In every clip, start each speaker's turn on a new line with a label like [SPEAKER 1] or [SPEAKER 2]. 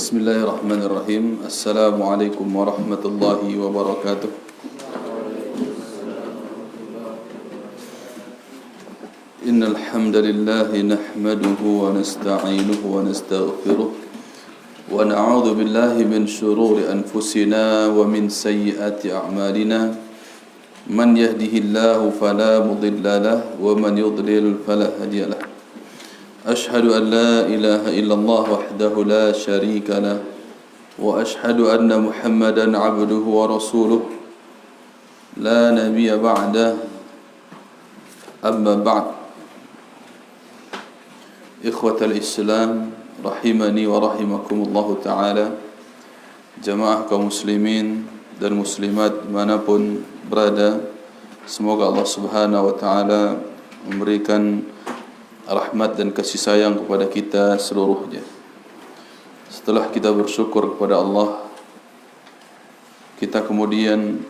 [SPEAKER 1] Bismillahirrahmanirrahim. Assalamualaikum warahmatullahi wabarakatuh. Innal hamdalillah nahmaduhu wa nasta'inuhu wa nastaghfiruh wa na'udzu billahi min shururi anfusina wa min sayyiati a'malina. Man yahdihillahu fala mudilla lahu wa man yudlil fala hadiya lahu. أشهد أن لا إله إلا الله وحده لا شريك له وأشهد أن محمدا عبده ورسوله لا نبي بعده أما بعد إخوة الإسلام رحمني ورحمكم الله تعالى jamaah kaum muslimin dan muslimat dimanapun berada, semoga Allah subhanahu wa ta'ala memberikan rahmat dan kasih sayang kepada kita seluruhnya. Setelah kita bersyukur kepada Allah, kita kemudian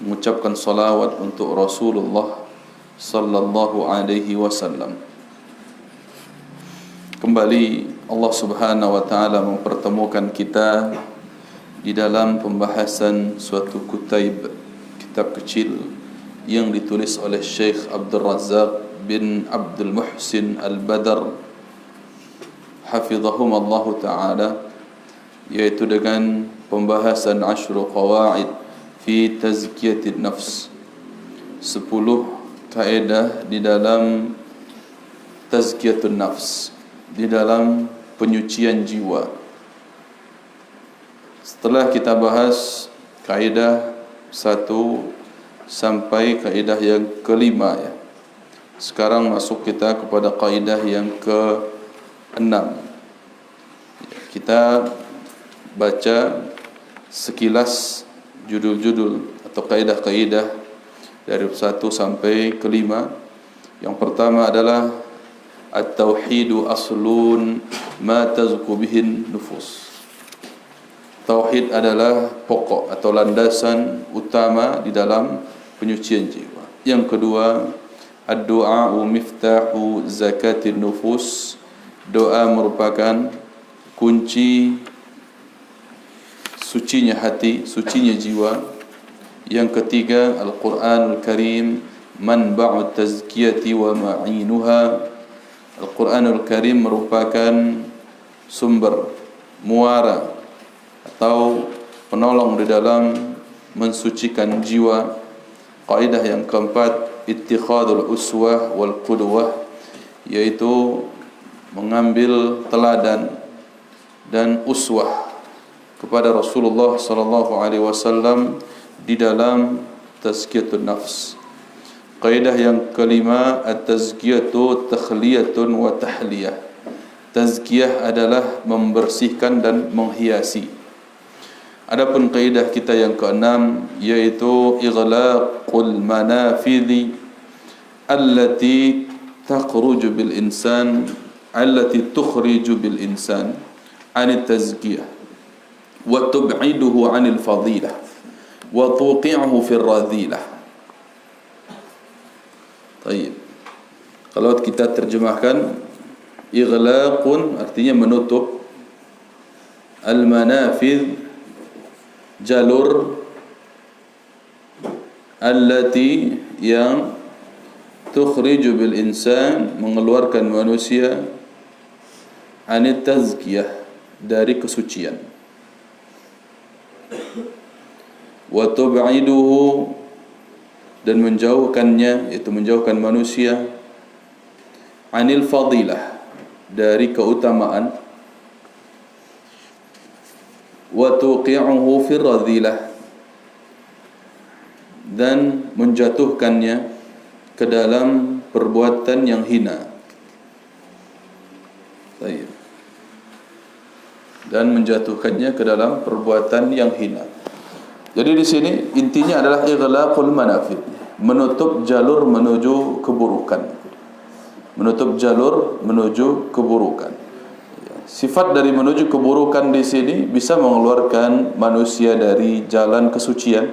[SPEAKER 1] mengucapkan salawat untuk Rasulullah sallallahu alaihi wasallam. Kembali Allah subhanahu wa ta'ala mempertemukan kita di dalam pembahasan suatu kutaib, kitab kecil yang ditulis oleh Syekh Abdul Razak bin Abdul Muhsin Al-Badr hafizahumullah ta'ala, yaitu dengan pembahasan 10 qawaid fi tazkiyatin nafs, 10 kaedah di dalam tazkiyatun nafs, di dalam penyucian jiwa. Setelah kita bahas kaedah 1 sampai kaedah yang kelima, ya, sekarang masuk kita kepada kaidah yang ke-6. Kita baca sekilas judul-judul atau kaidah-kaidah dari 1 sampai ke-5. Yang pertama adalah at-tauhidu aslun ma tazku bihin nufus. Tauhid adalah pokok atau landasan utama di dalam penyucian jiwa. Yang kedua, ad-du'a'u miftahu zakatin nufus. Doa merupakan kunci sucinya hati, sucinya jiwa. Yang ketiga, Al-Quranul Karim manba'u tazkiyati wa ma'inuha. Al-Quranul Karim merupakan sumber, muara atau penolong di dalam mensucikan jiwa. Kaidah yang keempat, ittikhadul uswah wal qudwah, yaitu mengambil teladan dan uswah kepada Rasulullah sallallahu alaihi wasallam di dalam tazkiyatun nafs. Kaidah yang kelima, at-tazkiyatu takhliyatun wa tahliyah. Tazkiyah adalah membersihkan dan menghiasi. Adapun kaidah kita yang keenam, yaitu ighlaqul manafidhi allati takhruju bil insan allati tukhriju bil insan anit tazkiyah wa tub'iduhu anil fadilah wa tuqi'uhu fil radhilah. Baik. Kalau kita terjemahkan, ighlaqun artinya menutup, al-manafidh jalur, allati yang tukhriju bil insan mengeluarkan manusia, anit tazkiyah dari kesucian, wa tub'iduhu dan menjauhkannya, yaitu menjauhkan manusia, anil fadilah dari keutamaan, wa tuqi'uhu fir radhilah dan menjatuhkannya ke dalam perbuatan yang hina. Baik. Dan menjatuhkannya ke dalam perbuatan yang hina. Jadi di sini intinya adalah ighlaqul manafid, menutup jalur menuju keburukan. Menutup jalur menuju keburukan. Sifat dari menuju keburukan di sini bisa mengeluarkan manusia dari jalan kesucian,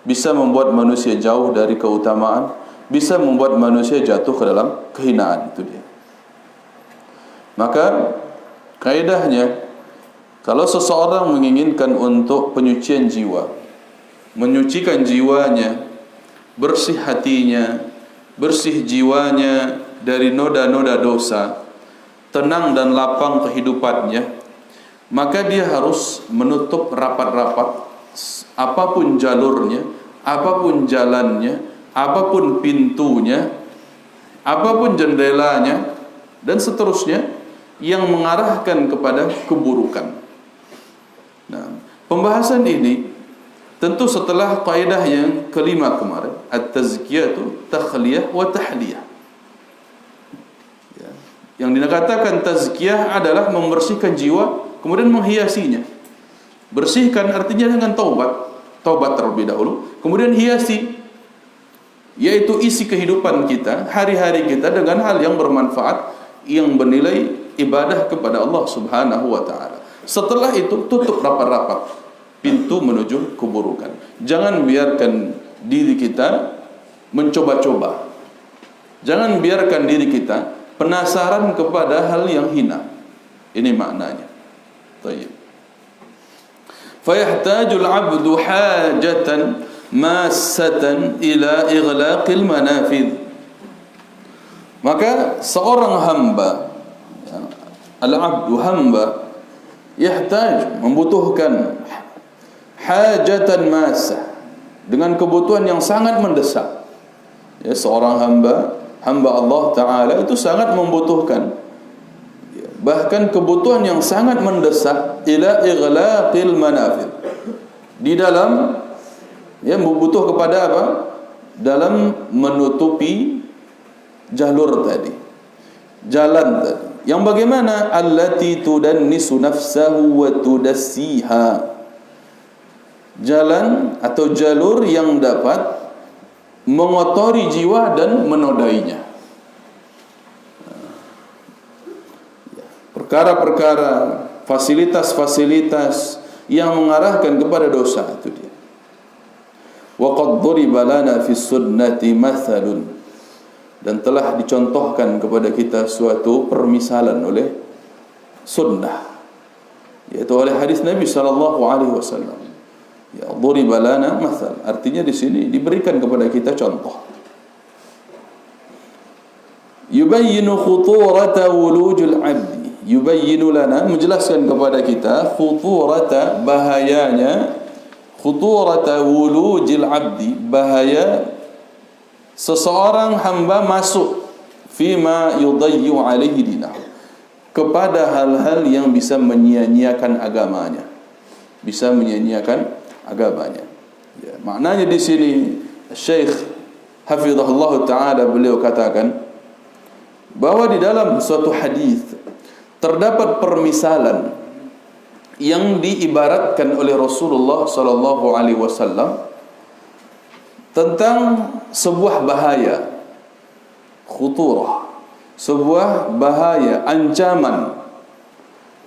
[SPEAKER 1] bisa membuat manusia jauh dari keutamaan, bisa membuat manusia jatuh ke dalam kehinaan. Itu dia. Maka kaidahnya Kalau seseorang menginginkan untuk penyucian jiwa, menyucikan jiwanya, bersih hatinya, bersih jiwanya dari noda-noda dosa, tenang dan lapang kehidupannya, maka dia harus menutup rapat-rapat apapun jalurnya, apapun jalannya, apapun pintunya, apapun jendelanya, dan seterusnya yang mengarahkan kepada keburukan. Nah, pembahasan ini tentu setelah kaidah yang kelima kemarin, at-tazkiyatu takhliyah wa tahliyah. Ya. Yang dikatakan tazkiyah adalah membersihkan jiwa kemudian menghiasinya. Bersihkan artinya dengan taubat terlebih dahulu, kemudian hiasi, yaitu isi kehidupan kita, hari-hari kita dengan hal yang bermanfaat, yang bernilai ibadah kepada Allah Subhanahu wa taala. Setelah itu tutup rapat-rapat pintu menuju keburukan. Jangan biarkan diri kita mencoba-coba. Jangan biarkan diri kita penasaran kepada hal yang hina. Ini maknanya. Baik. Fayahtajul 'abdu hajatan massatan ila ighlaqil manafidh. Maka seorang hamba, al-'abdu hamba, membutuhkan hajatan masa, dengan kebutuhan yang sangat mendesak. Ya, seorang hamba Allah Ta'ala itu sangat membutuhkan, bahkan kebutuhan yang sangat mendesak, ila ighlaqil manafidh, di dalam, ya, membutuh kepada apa? Dalam menutupi jalur tadi, jalan tadi, yang bagaimana? Allati tudannisu nafsahu wa tudassiha, jalan atau jalur yang dapat mengotori jiwa dan menodainya. Perkara-perkara, fasilitas-fasilitas yang mengarahkan kepada dosa, itu dia. Wa qad duriba lana fi sunnati mathalun, dan telah dicontohkan kepada kita suatu permisalan oleh sunnah, yaitu oleh hadis Nabi sallallahu alaihi wasallam. Ya, duriba lana mathal, artinya di sini diberikan kepada kita contoh. Yubayyinu khuturata wulujul 'abdi, yubayyinu lana, menjelaskan kepada kita khuturata, bahayanya, khuturata wulujil 'abdi, bahaya seseorang hamba masuk fima yudayyu alaihi dinah, kepada hal-hal yang bisa menyia-nyiakan agamanya, bisa menyia-nyiakan agamanya. Ya, maknanya di sini Syekh hafizahullah taala, beliau katakan bahwa di dalam suatu hadis terdapat permisalan yang diibaratkan oleh Rasulullah sallallahu alaihi wasallam tentang sebuah bahaya, khuturah, sebuah bahaya, ancaman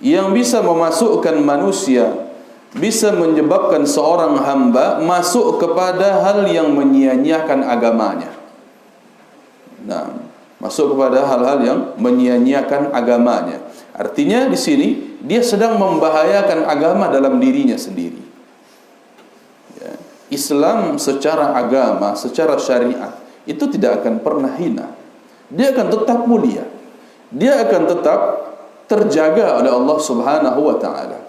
[SPEAKER 1] yang bisa memasukkan manusia, bisa menyebabkan seorang hamba masuk kepada hal yang menyia-nyiakan agamanya. Nah, masuk kepada hal-hal yang menyia-nyiakan agamanya. Artinya di sini dia sedang membahayakan agama dalam dirinya sendiri. Islam secara agama, secara syariat itu tidak akan pernah hina. Dia akan tetap mulia. Dia akan tetap terjaga oleh Allah Subhanahu wa taala.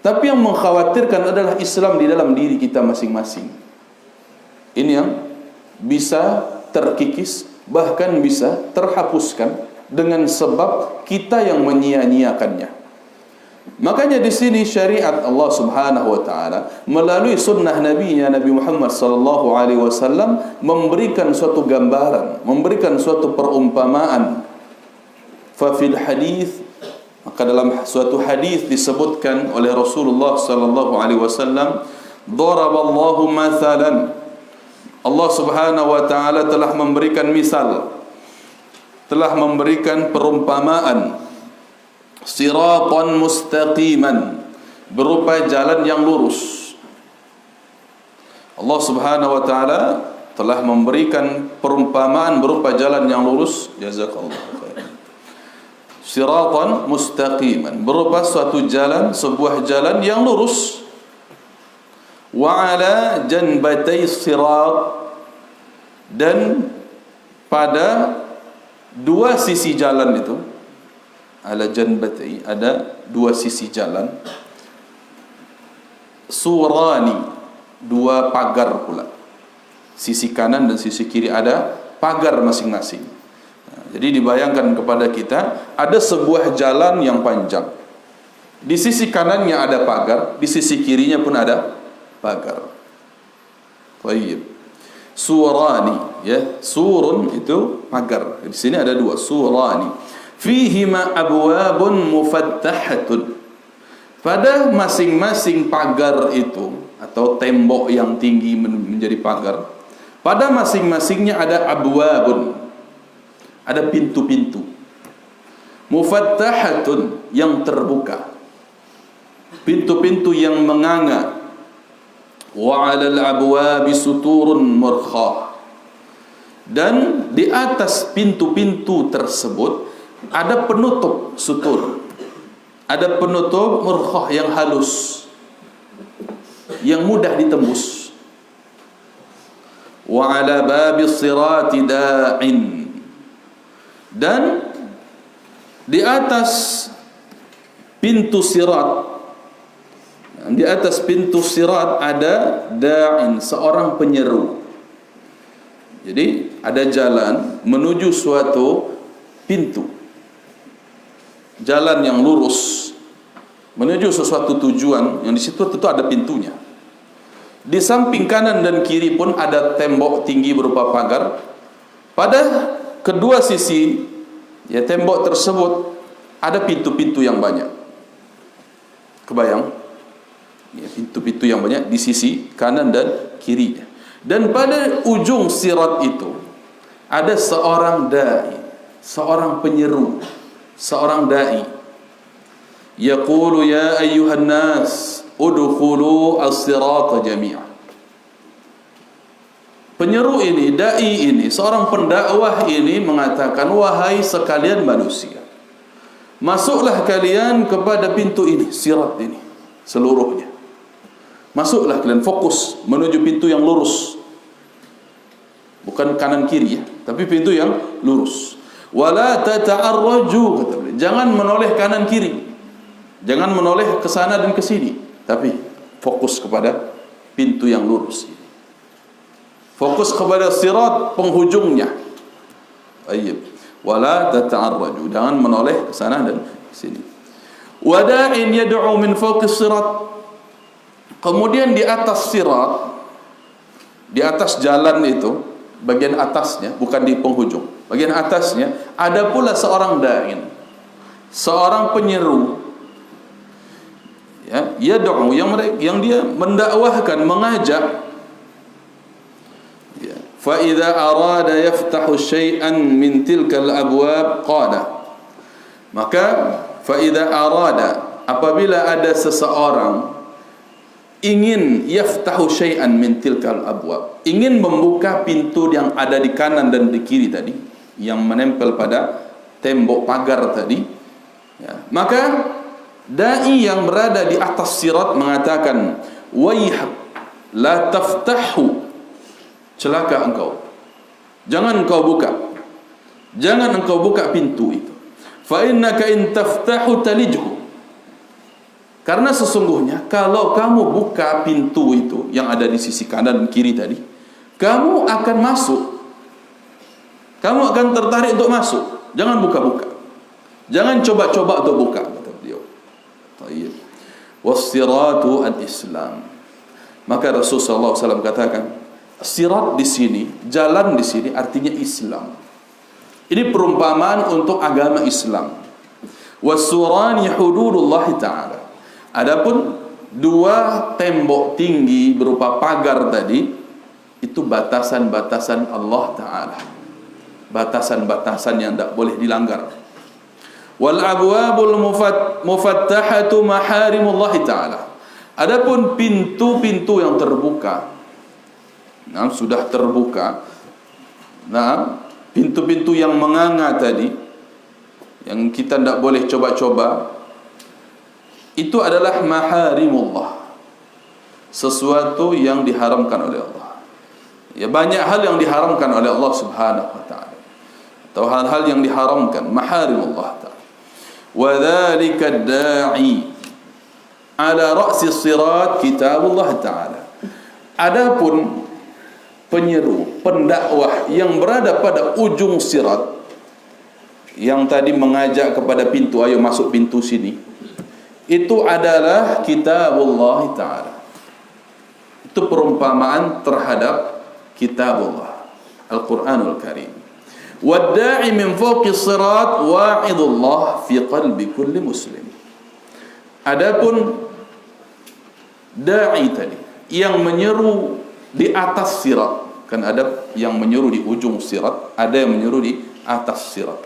[SPEAKER 1] Tapi yang mengkhawatirkan adalah Islam di dalam diri kita masing-masing. Ini yang bisa terkikis, bahkan bisa terhapuskan dengan sebab kita yang menyia-nyiakannya. Makanya di sini syariat Allah Subhanahu wa taala melalui sunnah nabinya Nabi Muhammad sallallahu alaihi wasallam memberikan suatu gambaran, memberikan suatu perumpamaan. Fa fil hadis, maka dalam suatu hadis disebutkan oleh Rasulullah sallallahu alaihi wasallam, daraballahu mathalan, Allah Subhanahu wa taala telah memberikan misal, telah memberikan perumpamaan, siratan mustaqiman, berupa jalan yang lurus. Allah Subhanahu wa taala telah memberikan perumpamaan berupa jalan yang lurus. Jazakallahu khairan. siratan mustaqiman, berupa suatu jalan, sebuah jalan yang lurus. Wa ala janbatay sirat, dan pada dua sisi jalan itu, ala janbatay, ada dua sisi jalan, surani, dua pagar pula. Sisi kanan dan sisi kiri ada pagar masing-masing. Jadi dibayangkan kepada kita, ada sebuah jalan yang panjang. Di sisi kanannya ada pagar, di sisi kirinya pun ada pagar. Baik. Surani, ya, surun itu pagar. Di sini ada dua, surani. Fihima abwabun mufattahatun. Pada masing-masing pagar itu, atau tembok yang tinggi menjadi pagar, pada masing-masingnya ada abwabun, ada pintu-pintu. Mufattahatun, yang terbuka, pintu-pintu yang menganga. Wa 'alal abwabi suturun murkhah, dan di atas pintu-pintu tersebut ada penutup sutur, ada penutup murkhah yang halus, yang mudah ditembus. Wa 'ala babis sirati da'in, dan di atas pintu sirat, di atas pintu sirat ada da'in, seorang penyeru. Jadi ada jalan menuju suatu pintu, jalan yang lurus menuju sesuatu tujuan, yang di situ tentu ada pintunya. Di samping kanan dan kiri pun ada tembok tinggi berupa pagar. Pada kedua sisi, ya, tembok tersebut ada pintu-pintu yang banyak. Kebayang? Ya, pintu-pintu yang banyak di sisi kanan dan kiri. Dan pada ujung sirat itu ada seorang dai, seorang penyeru, seorang dai. Yaqulu ya ayyuhan nas udkhulu as-sirata jami'a. Penyeru ini, dai ini, seorang pendakwah ini mengatakan, wahai sekalian manusia, masuklah kalian kepada pintu ini, sirat ini seluruhnya. Masuklah kalian, fokus menuju pintu yang lurus, bukan kanan kiri, ya, tapi pintu yang lurus. Wala tata'arraju, kata beliau, jangan menoleh kanan kiri, jangan menoleh ke sana dan ke sini, tapi fokus kepada pintu yang lurus. Fokus kepada sirat penghujungnya. Ayyib. Wala tata'arraju, jangan menoleh ke sana dan ke sini. Wada'in yad'u min fawqis sirat. Kemudian di atas sirat, di atas jalan itu, bagian atasnya, bukan di penghujung, bagian atasnya ada pula seorang da'in, seorang penyeru, ya, yad'u, yang dia mendakwahkan, mengajak. Ya. Fa idza arada yaftahu syai'an min tilkal abwab qala, maka fa idza arada, apabila ada seseorang ingin yaftahu syai'an min tilkal abwab, ingin membuka pintu yang ada di kanan dan di kiri tadi, yang menempel pada tembok pagar tadi, ya, maka dai yang berada di atas sirat mengatakan, waihak la taftahu, celaka engkau, jangan engkau buka, jangan engkau buka pintu itu. Fa innaka in taftahu talijhu, karena sesungguhnya kalau kamu buka pintu itu yang ada di sisi kanan dan kiri tadi, kamu akan masuk, kamu akan tertarik untuk masuk. Jangan buka-buka, jangan coba-coba untuk buka, kata beliau. Tayyib. Was-siratu al-Islam. Maka Rasulullah SAW katakan, sirat di sini, jalan di sini artinya Islam. Ini perumpamaan untuk agama Islam. Was-surani hududullah ta'ala. Adapun dua tembok tinggi berupa pagar tadi, itu batasan-batasan Allah Ta'ala, batasan-batasan yang tidak boleh dilanggar. Wal abwabul mufattahatu maharimullah Ta'ala. Adapun pintu-pintu yang terbuka, nah, sudah terbuka, nah, pintu-pintu yang menganga tadi, yang kita tidak boleh coba-coba, itu adalah maharimullah, sesuatu yang diharamkan oleh Allah. Ya, banyak hal yang diharamkan oleh Allah Subhanahu wa taala, atau hal-hal yang diharamkan, maharimullah taala. Wa dzalika ad-da'i ala ra'si sirat kitabullah taala. Adapun penyeru, pendakwah yang berada pada ujung sirat, yang tadi mengajak kepada pintu, ayo masuk pintu sini, itu adalah kitabullah taala. Itu perumpamaan terhadap kitabullah, Al-Quranul Karim. Wadda'i min fawqi sirat wa'idullah fi qalbi kulli muslim. Adapun da'i tadi, yang menyeru di atas sirat, kan ada yang menyeru di ujung sirat, ada yang menyeru di atas sirat.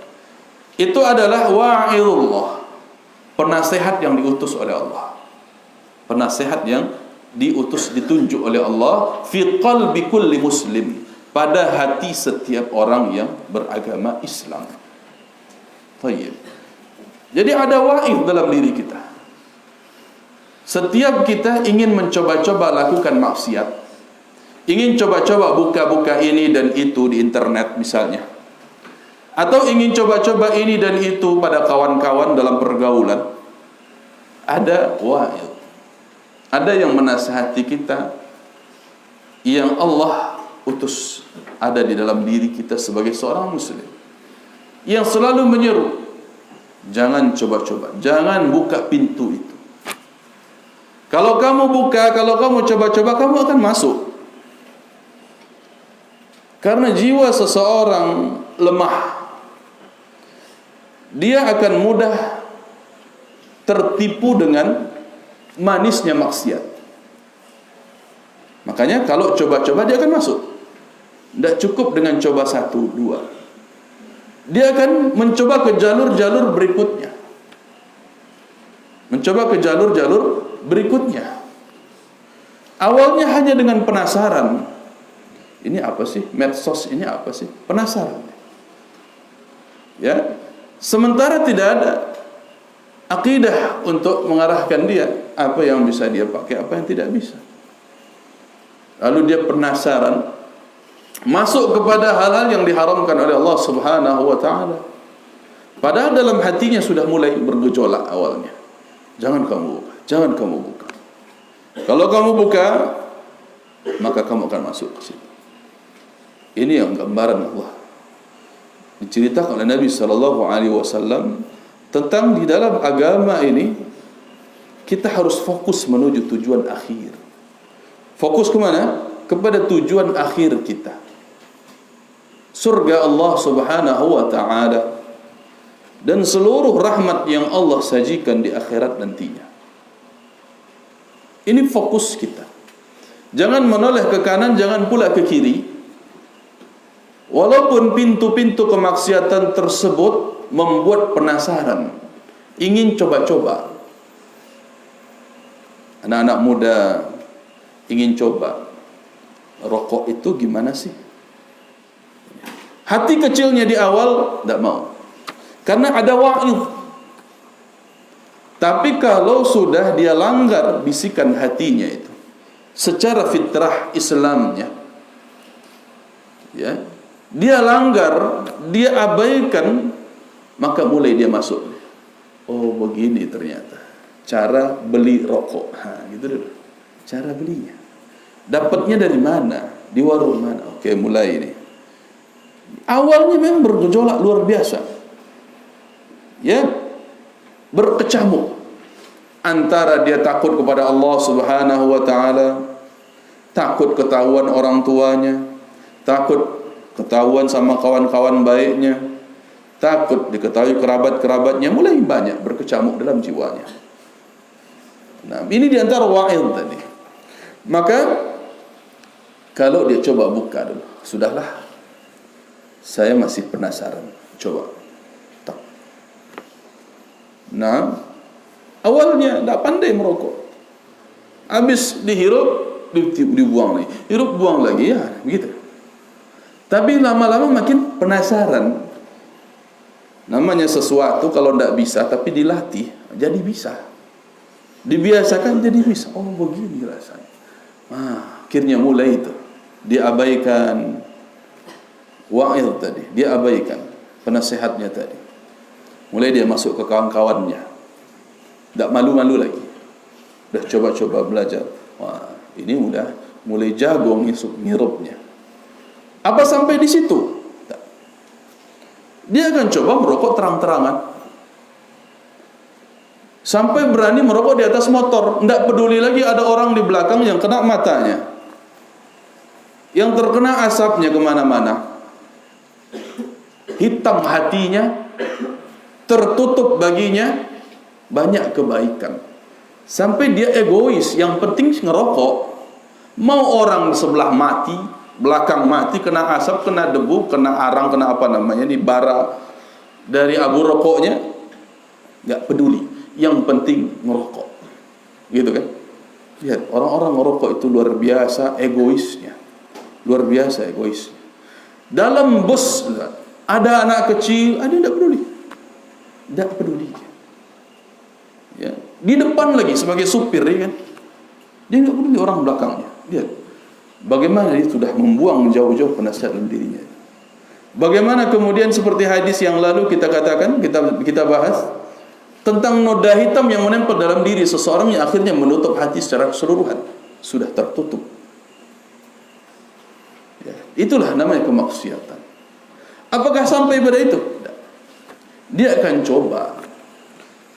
[SPEAKER 1] Itu adalah wa'idullah, penasehat yang diutus oleh Allah, penasehat yang diutus, ditunjuk oleh Allah, fi qalbi kulli muslim, pada hati setiap orang yang beragama Islam. Tayyib. Jadi ada wa'id dalam diri kita. Setiap kita ingin mencoba-coba lakukan maksiat, ingin coba-coba buka-buka ini dan itu di internet misalnya, atau ingin coba-coba ini dan itu pada kawan-kawan dalam pergaulan, ada wa'id, ada yang menasihati kita, yang Allah utus ada di dalam diri kita sebagai seorang muslim, yang selalu menyeru, jangan coba-coba, jangan buka pintu itu. Kalau kamu buka, kalau kamu coba-coba, kamu akan masuk. Karena jiwa seseorang lemah, dia akan mudah tertipu dengan manisnya maksiat. Makanya kalau coba-coba dia akan masuk. Tidak cukup dengan coba 1, 2. Dia akan mencoba ke jalur-jalur berikutnya. Mencoba ke jalur-jalur berikutnya. Awalnya hanya dengan penasaran. Ini apa sih? Medsos ini apa sih? Penasaran. Ya. Sementara tidak ada akidah untuk mengarahkan dia, apa yang bisa dia pakai, apa yang tidak bisa. Lalu dia penasaran, masuk kepada hal-hal yang diharamkan oleh Allah Subhanahu wa taala. Padahal dalam hatinya sudah mulai bergejolak awalnya. Jangan kamu buka, jangan kamu buka. Kalau kamu buka, maka kamu akan masuk ke situ. Ini yang gambaran Allah diceritakan oleh Nabi sallallahu alaihi wasallam tentang di dalam agama ini kita harus fokus menuju tujuan akhir. Fokus kemana? Kepada tujuan akhir kita, surga Allah Subhanahu wa ta'ala, dan seluruh rahmat yang Allah sajikan di akhirat nantinya. Ini fokus kita. Jangan menoleh ke kanan, jangan pula ke kiri. Walaupun pintu-pintu kemaksiatan tersebut membuat penasaran, ingin coba-coba. Anak-anak muda ingin coba rokok itu gimana sih? Hati kecilnya di awal tidak mau, karena ada wa'id. Tapi kalau sudah dia langgar bisikan hatinya itu, secara fitrah Islamnya, ya, dia langgar, dia abaikan, maka mulai dia masuk. Oh, begini ternyata cara beli rokok. Gitu dulu. Cara belinya. Dapatnya dari mana? Di warung mana? Oke, mulai ini. Awalnya memang bergejolak luar biasa. Ya, berkecamuk antara dia takut kepada Allah Subhanahu wa taala, takut ketahuan orang tuanya, takut ketahuan sama kawan-kawan baiknya, takut diketahui kerabat-kerabatnya, mulai banyak berkecamuk dalam jiwanya. Nah, ini diantara wa'id tadi. Maka kalau dia coba buka dulu, sudahlah, saya masih penasaran, coba. Tak. Nah, awalnya tidak pandai merokok, habis dihirup, dibuang lagi, hirup buang lagi, ya begitu. Tapi lama-lama makin penasaran. Namanya sesuatu kalau tidak bisa tapi dilatih jadi bisa. Dibiasakan jadi bisa. Oh begini rasanya. Akhirnya mulai itu diabaikan wa'il tadi, dia abaikan penasehatnya tadi. Mulai dia masuk ke kawan-kawannya, tidak malu-malu lagi. Dah coba-coba belajar. Wah, ini udah mulai jago ngirupnya. Apa sampai di situ? Tak. Dia akan coba merokok terang-terangan. Sampai berani merokok di atas motor. Tidak peduli lagi ada orang di belakang yang kena matanya, yang terkena asapnya kemana-mana. Hitam hatinya, tertutup baginya banyak kebaikan. Sampai dia egois, yang penting ngerokok. Mau orang sebelah mati, belakang mati, kena asap, kena debu, kena arang, kena apa namanya, di bara dari abu rokoknya, nggak peduli. Yang penting ngerokok, gitu kan? Lihat orang-orang ngerokok itu luar biasa egoisnya, luar biasa egoisnya. Dalam bus ada anak kecil, ada yang tidak peduli, tidak peduli. Ya, di depan lagi sebagai supir, ya kan? Dia tidak peduli orang belakangnya. Lihat bagaimana dia sudah membuang jauh-jauh penasihat dalam dirinya. Bagaimana kemudian seperti hadis yang lalu kita katakan, kita bahas tentang noda hitam yang menempel dalam diri seseorang yang akhirnya menutup hati secara keseluruhan, sudah tertutup. Ya, itulah namanya kemaksiatan. Apakah sampai pada itu? Dia akan coba.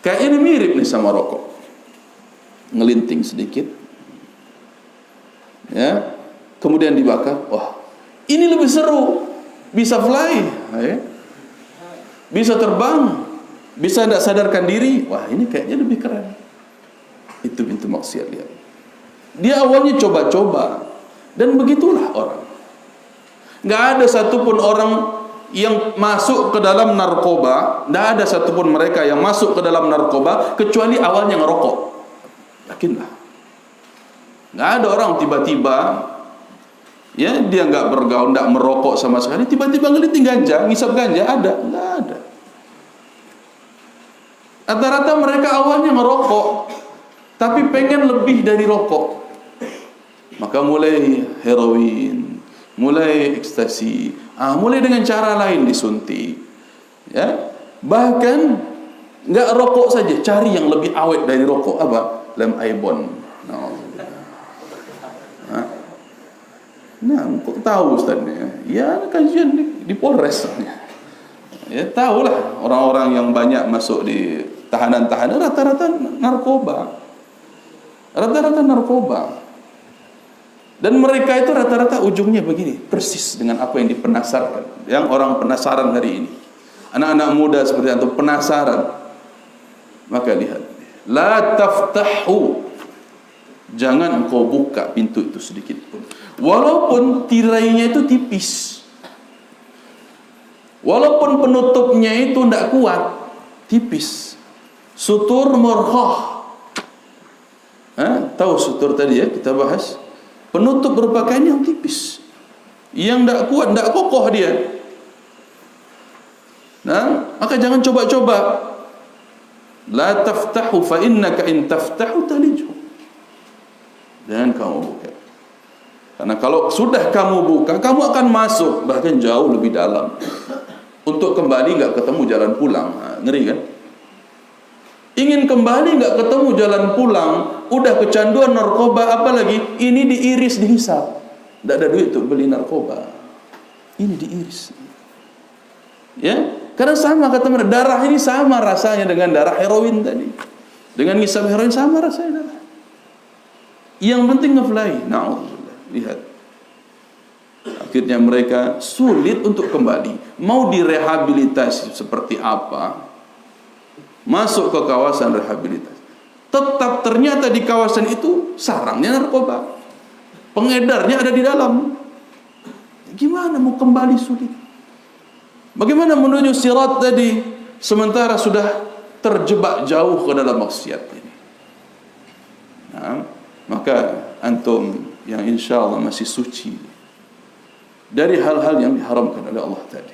[SPEAKER 1] Kayak ini mirip nih sama rokok. Ngelinting sedikit, ya, kemudian dibakar. Wah, ini lebih seru. Bisa fly, ya. Bisa terbang, bisa tidak sadarkan diri. Wah, ini kayaknya lebih keren. Itu pintu maksiat dia. Dia awalnya coba-coba, dan begitulah orang. Nggak ada satupun orang yang masuk ke dalam narkoba, tidak ada satupun mereka yang masuk ke dalam narkoba kecuali awalnya ngerokok. Yakinlah. Nggak ada orang tiba-tiba, ya dia nggak bergaul, nggak merokok sama sekali, tiba-tiba ngeliting ganja, ngisap ganja, ada? Nggak ada. Rata-rata mereka awalnya ngerokok, tapi pengen lebih dari rokok, maka mulai heroin, mulai ekstasi, mulai dengan cara lain disuntik, ya. Bahkan nggak rokok saja, cari yang lebih awet dari rokok. Apa? Lem Aibon. Nah, kok tahu Ustaznya? Ya kajian di Polres. Ya tahulah orang-orang yang banyak masuk di tahanan-tahanan rata-rata narkoba. Rata-rata narkoba. Dan mereka itu rata-rata ujungnya begini, persis dengan apa yang dipenasarkan, yang orang penasaran hari ini. Anak-anak muda seperti itu penasaran. Maka lihat, la taftahu, jangan engkau buka pintu itu sedikit pun. Walaupun tirainya itu tipis, walaupun penutupnya itu tidak kuat, tipis. Sutur murkhah. Tahu sutur tadi ya, kita bahas. Penutup berpakaian yang tipis, yang tidak kuat, tidak kokoh dia. Nah, maka jangan coba-coba. La taftahu fa innaka in taftahu talijhu. Jangan kamu buka. Karena kalau sudah kamu buka, kamu akan masuk bahkan jauh lebih dalam. Untuk kembali nggak ketemu jalan pulang. Ngeri kan? Ingin kembali nggak ketemu jalan pulang, udah kecanduan narkoba, apalagi ini diiris, dihisap. Tidak ada duit untuk beli narkoba. Ini diiris. Ya, karena sama kata mereka, darah ini sama rasanya dengan darah heroin tadi. Dengan ngisap heroin sama rasanya darah. Yang penting ngefly. Na'udzubillah. Lihat. Akhirnya mereka sulit untuk kembali. Mau direhabilitasi seperti apa? Masuk ke kawasan rehabilitasi, tetap ternyata di kawasan itu sarangnya narkoba, pengedarnya ada di dalam. Gimana mau kembali sulit? Bagaimana menuju sirat tadi sementara sudah terjebak jauh ke dalam maksiat ini? Nah, maka antum yang insya Allah masih suci dari hal-hal yang diharamkan oleh Allah tadi,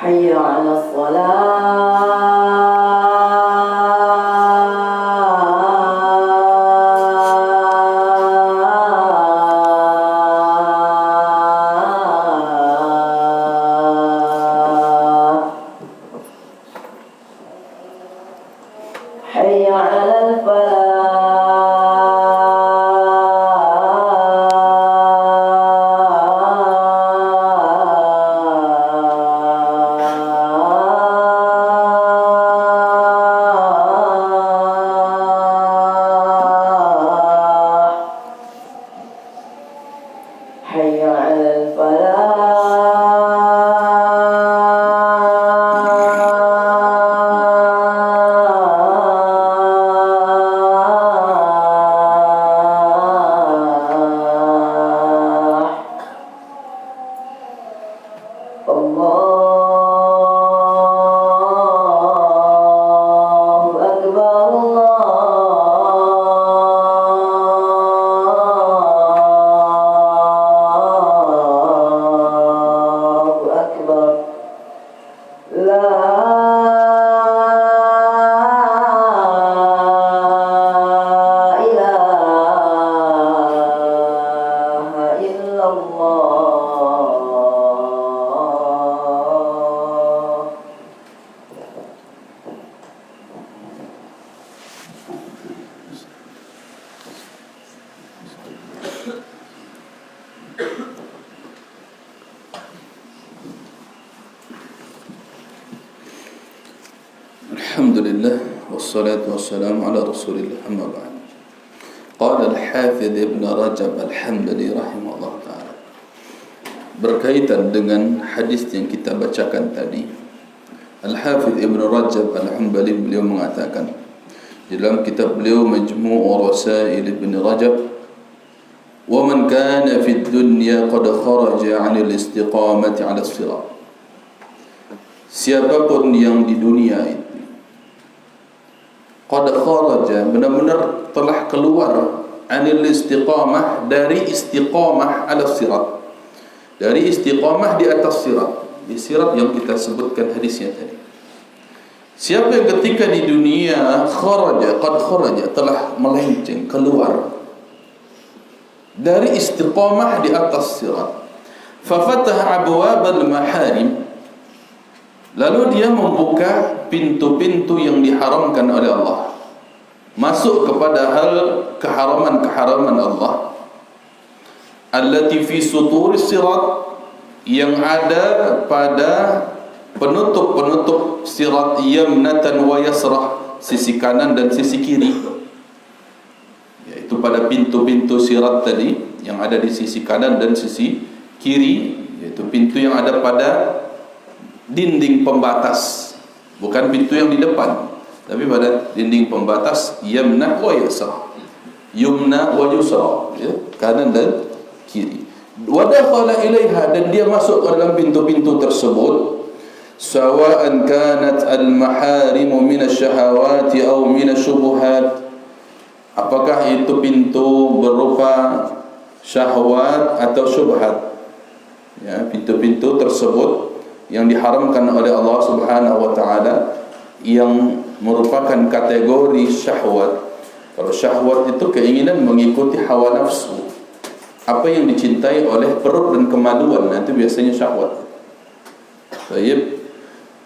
[SPEAKER 2] حي على الصلاة حي على الفلاح حي على الفلاح الله أكبر الله أكبر لا إله إلا الله
[SPEAKER 1] Alhamdulillah wassalatu wassalamu ala Rasulillah amma ba'd. Qala al-Hafidh Ibn Rajab Al-Hambali rahimahullah ta'ala, berkaitan dengan hadis yang kita bacakan tadi, Al-Hafidh Ibn Rajab Al-Hambali beliau mengatakan di dalam kitab beliau Majmu' Rasail Ibn Rajab, wa man kana fid dunya qad kharaja 'anil istiqamati 'ala as-sirat, siapapun yang di dunia itu qad kharaja, benar-benar telah keluar, 'anil istiqamah, dari istiqamah 'ala sirat, dari istiqamah di atas sirat, di sirat yang kita sebutkan hadisnya tadi. Siapa yang ketika di dunia kharaja, qad kharaja, telah melenceng, keluar dari istiqamah di atas sirat, fa fataha abwab al-maharim, lalu dia membuka pintu-pintu yang diharamkan oleh Allah, masuk kepada hal keharaman-keharaman Allah, allati fi suturis sirat, yang ada pada penutup-penutup sirat, yamnatan wa yasrah, sisi kanan dan sisi kiri, yaitu pada pintu-pintu sirat tadi yang ada di sisi kanan dan sisi kiri, yaitu pintu yang ada pada dinding pembatas, bukan pintu yang di depan, tapi pada dinding pembatas, yamna wa yasrah, yumna wa yusra, ya, kanan dan kiri. Wa dakhala ilaiha, dan dia masuk ke dalam pintu-pintu tersebut, sawa'an kanat al-maharimu min asy-syahawati aw min asy-syubuhat, apakah itu pintu berupa syahwat atau syubhat, ya, pintu-pintu tersebut yang diharamkan oleh Allah Subhanahu wa taala, yang merupakan kategori syahwat. Kalau syahwat itu keinginan mengikuti hawa nafsu, apa yang dicintai oleh perut dan kemaluan, itu biasanya syahwat. Baik.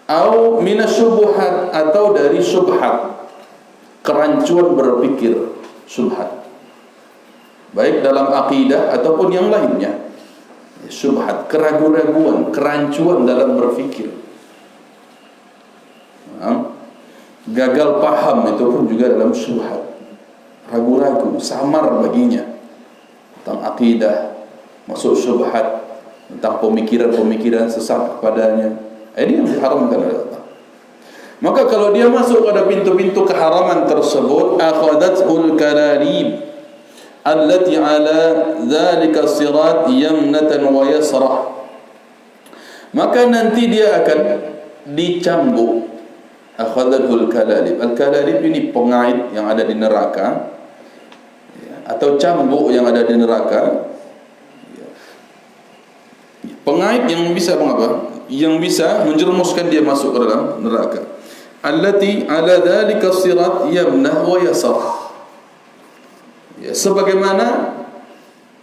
[SPEAKER 1] Au minasyubuhat, atau dari syubhat, kerancuan berpikir, syubhat, baik dalam akidah ataupun yang lainnya. Syubhat, keraguan-raguan, kerancuan dalam berfikir, gagal paham, itu pun juga dalam syubhat, ragu-ragu, samar baginya tentang akidah, masuk syubhat tentang pemikiran-pemikiran sesat kepadanya. Ini yang diharamkan oleh Allah. Maka kalau dia masuk pada pintu-pintu keharaman tersebut, akhadatul kalalib allati ala dzalika sirat yamnatan wa yasrah, maka nanti dia akan dicambuk. Akhadatul kalalib, al-kalalib ini pengait yang ada di neraka, atau cambuk yang ada di neraka. Pengait yang bisa mengapa? yang bisa menjerumuskan dia masuk ke dalam neraka. Allati ala dzalika sirat yamnah wa yasar. Ya, sebagaimana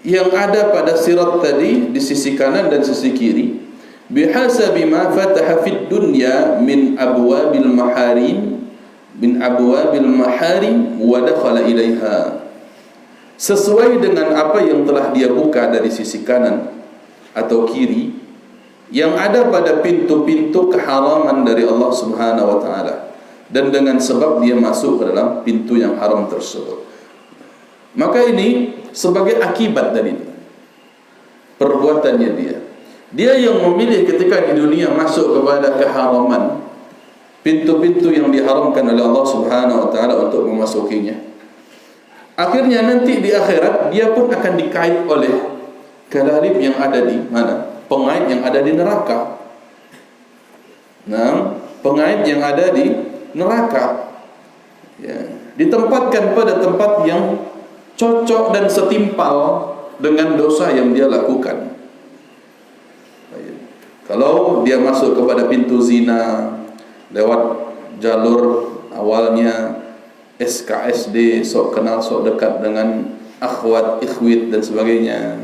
[SPEAKER 1] yang ada pada sirat tadi di sisi kanan dan sisi kiri, bihasabi ma fataha fid dunya min abwabil maharim wa dakhala ilaiha, sesuai dengan apa yang telah dia buka dari sisi kanan atau kiri yang ada pada pintu-pintu keharaman dari Allah Subhanahu wa taala, dan dengan sebab dia masuk ke dalam pintu yang haram tersebut. Maka ini sebagai akibat dari perbuatannya dia yang memilih ketika di dunia masuk kepada keharaman, pintu-pintu yang diharamkan oleh Allah Subhanahu wa taala untuk memasukinya. Akhirnya nanti di akhirat dia pun akan dikait oleh kalarib yang ada di mana? Pengait yang ada di neraka. Nah, pengait yang ada di neraka, ya, ditempatkan pada tempat yang cocok dan setimpal dengan dosa yang dia lakukan. Kalau dia masuk kepada pintu zina lewat jalur awalnya SKSD, sok kenal sok dekat dengan akhwat, ikhwit dan sebagainya,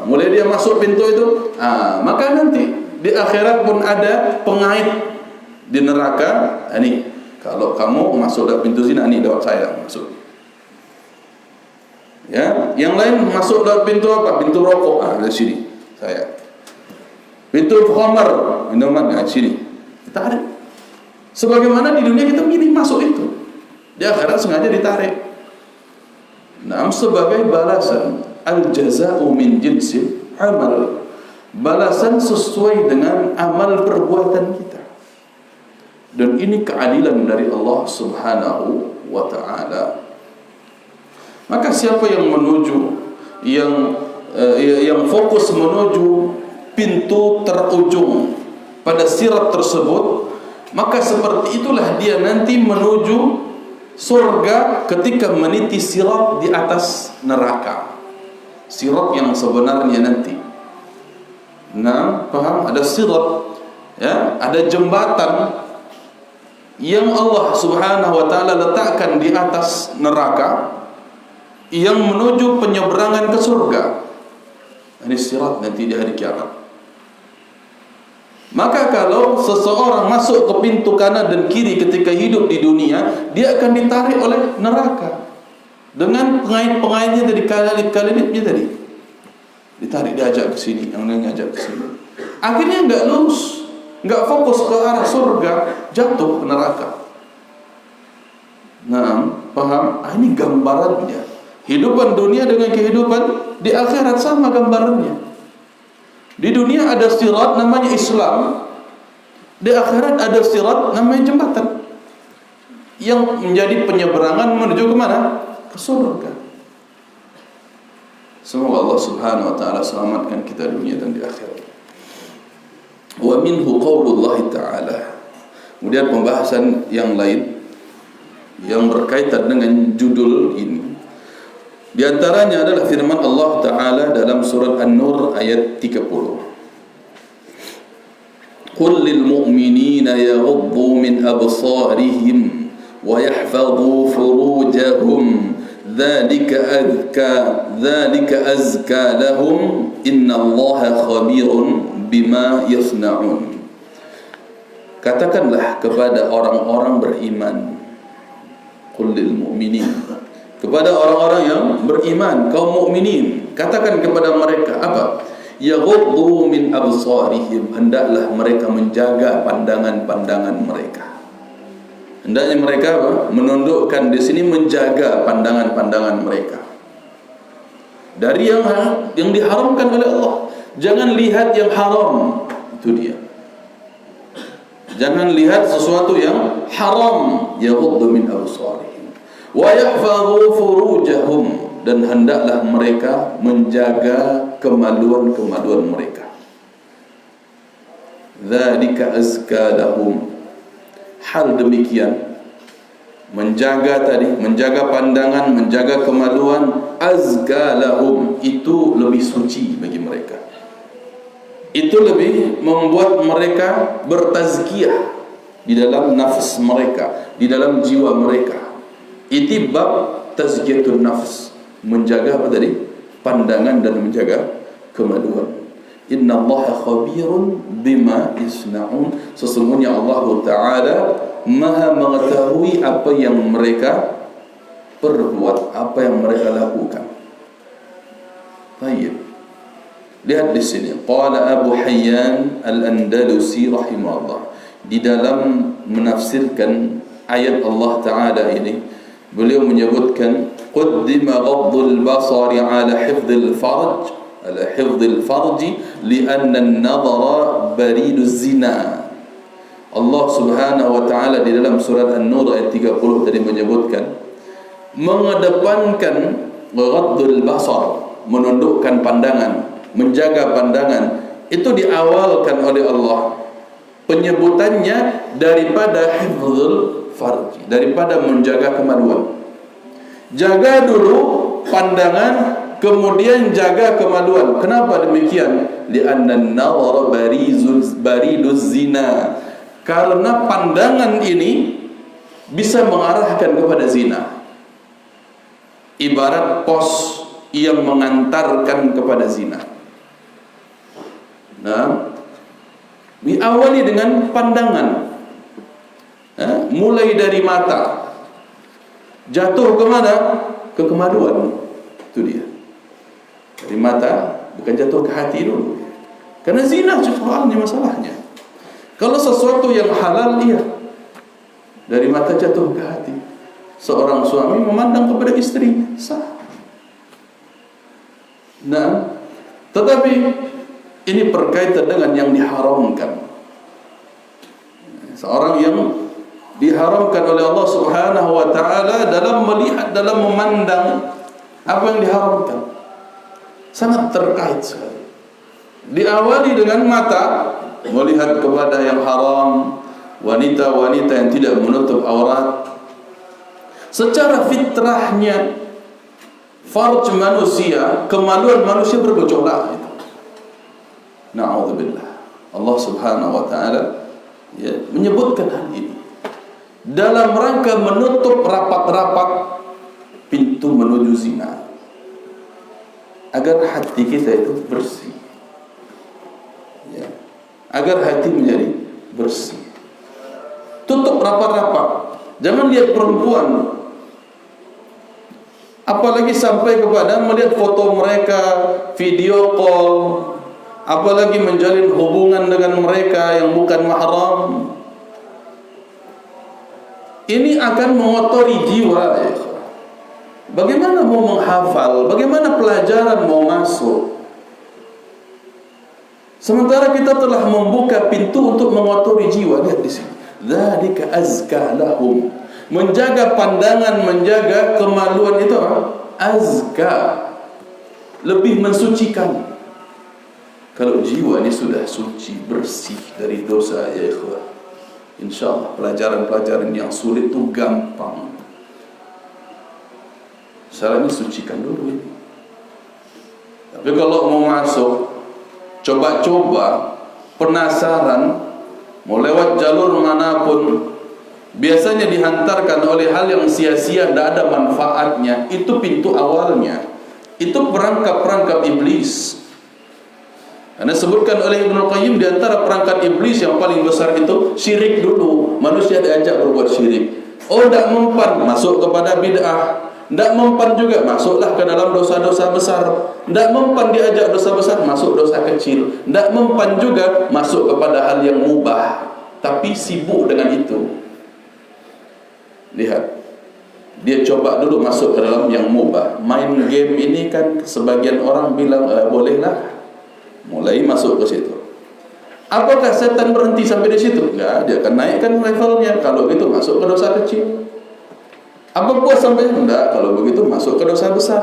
[SPEAKER 1] mulai dia masuk pintu itu, maka nanti di akhirat pun ada pengait di neraka. Ini kalau kamu masuk dari pintu zina, ini lewat saya masuk. Ya, yang lain masuk dari pintu apa? Pintu rokok, dari sini saya. Pintu khamar, minuman, sini. Kita ada. Sebagaimana di dunia kita milih masuk itu, di akhirat sengaja ditarik. Nah, sebagai balasan. Al-jaza'u min jinsil amal, balasan sesuai dengan amal perbuatan kita. Dan ini keadilan dari Allah Subhanahu wa ta'ala. Maka siapa yang menuju, yang fokus menuju pintu terujung pada sirat tersebut, maka seperti itulah dia nanti menuju surga ketika meniti sirat di atas neraka. Sirat yang sebenarnya nanti. Nah, paham? Ada sirat, ya, ada jembatan yang Allah Subhanahu wa taala letakkan di atas neraka yang menuju penyeberangan ke surga. Ini sirat nanti di hari kiamat. Maka kalau seseorang masuk ke pintu kanan dan kiri ketika hidup di dunia, dia akan ditarik oleh neraka. Dengan pengait-pengaitnya dari kalilit-kalilitnya tadi, ditarik, diajak ke sini, yang lain ngajak ke sini. Akhirnya enggak lurus, enggak fokus ke arah surga, jatuh ke neraka. Nah, paham? Ini gambarannya. Hidupan dunia dengan kehidupan di akhirat sama gambarannya. Di dunia ada sirat namanya Islam, di akhirat ada sirat namanya jembatan yang menjadi penyeberangan menuju ke mana? Ke surga. Semoga Allah Subhanahu wa taala selamatkan kita dunia dan di akhirat. Wa minhu qaulullah ta'ala. Kemudian pembahasan yang lain yang berkaitan dengan judul ini, di antaranya adalah firman Allah Ta'ala dalam surat An-Nur ayat 30. Qul lil mu'minina yaghuddu min absarihim wa yahfadhu furujahum dzalika azka lahum innallaha khabirun bima yasna'un. Katakanlah kepada orang-orang beriman, qul lil mu'minin, kepada orang-orang yang beriman, kaum mukminin, katakan kepada mereka apa? Yaghuddu min absarihim, hendaklah mereka menjaga pandangan-pandangan mereka. Hendaknya mereka apa? Menundukkan di sini, menjaga pandangan-pandangan mereka dari yang diharamkan oleh Allah. Jangan lihat yang haram, itu dia. Jangan lihat sesuatu yang haram. Yaghuddu min absarihim wa yahfadhu furujahum, dan hendaklah mereka menjaga kemaluan-kemaluan mereka. Dzalika azka lahum, hal demikian, menjaga tadi, menjaga pandangan, menjaga kemaluan, azka lahum, itu lebih suci bagi mereka. itu lebih membuat mereka bertazkiyah di dalam nafs mereka, di dalam jiwa mereka. Itu bab tazkiyatun nafs, menjaga apa tadi? Pandangan dan menjaga kemaluan. Innallaha khabirun bima yasnaun. Sesungguhnya Allah Ta'ala Maha mengetahui apa yang mereka perbuat, apa yang mereka lakukan. Baik. Lihat di sini, qala Abu Hayyan Al-Andalusi rahimahullah, di dalam menafsirkan ayat Allah Ta'ala ini, beliau menyebutkan qaddima ghaddul basari ala hifdhil farj, ala hifdhil farji lianna an-nadhara bariduz zina. Allah Subhanahu wa Ta'ala di dalam surat An-Nur ayat 30 tadi menyebutkan, mengedepankan ghaddul basar, menundukkan pandangan, menjaga pandangan, itu diawalkan oleh Allah penyebutannya daripada hifdzul farji, daripada menjaga kemaluan. Jaga dulu pandangan, kemudian jaga kemaluan. Kenapa demikian? Li'anna an-nadhara bariduz zina, karena pandangan ini bisa mengarahkan kepada zina. Ibarat pos yang mengantarkan kepada zina. Nah, diawali dengan pandangan, mulai dari mata, jatuh ke mana? Ke kemaluan. Itu dia. Dari mata bukan jatuh ke hati dulu, karena zina soalnya masalahnya. Kalau sesuatu yang halal, iya, dari mata jatuh ke hati. Seorang suami memandang kepada istri, sah. Nah, tetapi ini berkaitan dengan yang diharamkan. Seorang yang diharamkan oleh Allah Subhanahu wa Ta'ala dalam melihat, dalam memandang apa yang diharamkan, sangat terkait sekali. Diawali dengan mata, melihat kepada yang haram, wanita-wanita yang tidak menutup aurat. Secara fitrahnya, farj manusia, kemaluan manusia bergejolak. Na'udzubillah. Allah Subhanahu wa Ta'ala menyebutkan hal ini dalam rangka menutup rapat-rapat pintu menuju zina, agar hati kita itu bersih, agar hati menjadi bersih. Tutup rapat-rapat. Jangan lihat perempuan, apalagi sampai kepada melihat foto mereka, video call, apalagi menjalin hubungan dengan mereka yang bukan mahram. Ini akan mengotori jiwa. Bagaimana mau menghafal? Bagaimana pelajaran mau masuk? Sementara kita telah membuka pintu untuk mengotori jiwa. Lihat di sini. Dzalika azka lahum. Menjaga pandangan, menjaga kemaluan itu azka, lebih mensucikan. Kalau jiwa ini sudah suci, bersih dari dosa, ya ikhwah, insyaallah pelajaran-pelajaran yang sulit itu gampang. Salah ini sucikan dulu ini. Tapi kalau mau masuk, coba-coba, penasaran, mau lewat jalur manapun, biasanya dihantarkan oleh hal yang sia-sia, tidak ada manfaatnya. Itu pintu awalnya. Itu perangkap-perangkap iblis. Karena sebutkan oleh Ibnu Qayyim, di antara perangkat iblis yang paling besar itu syirik dulu. Manusia diajak berbuat syirik. Oh, tidak mempan, masuk kepada bid'ah. Tidak mempan juga, masuklah ke dalam dosa-dosa besar. Tidak mempan diajak dosa besar, masuk dosa kecil. Tidak mempan juga, masuk kepada hal yang mubah, tapi sibuk dengan itu. Lihat, dia coba dulu masuk ke dalam yang mubah. Main game ini kan sebagian orang bilang bolehlah, mulai masuk ke situ. Apakah setan berhenti sampai di situ? Enggak, dia akan naikkan levelnya. Kalau gitu masuk ke dosa kecil. Apa puas sampai? Enggak, kalau begitu masuk ke dosa besar.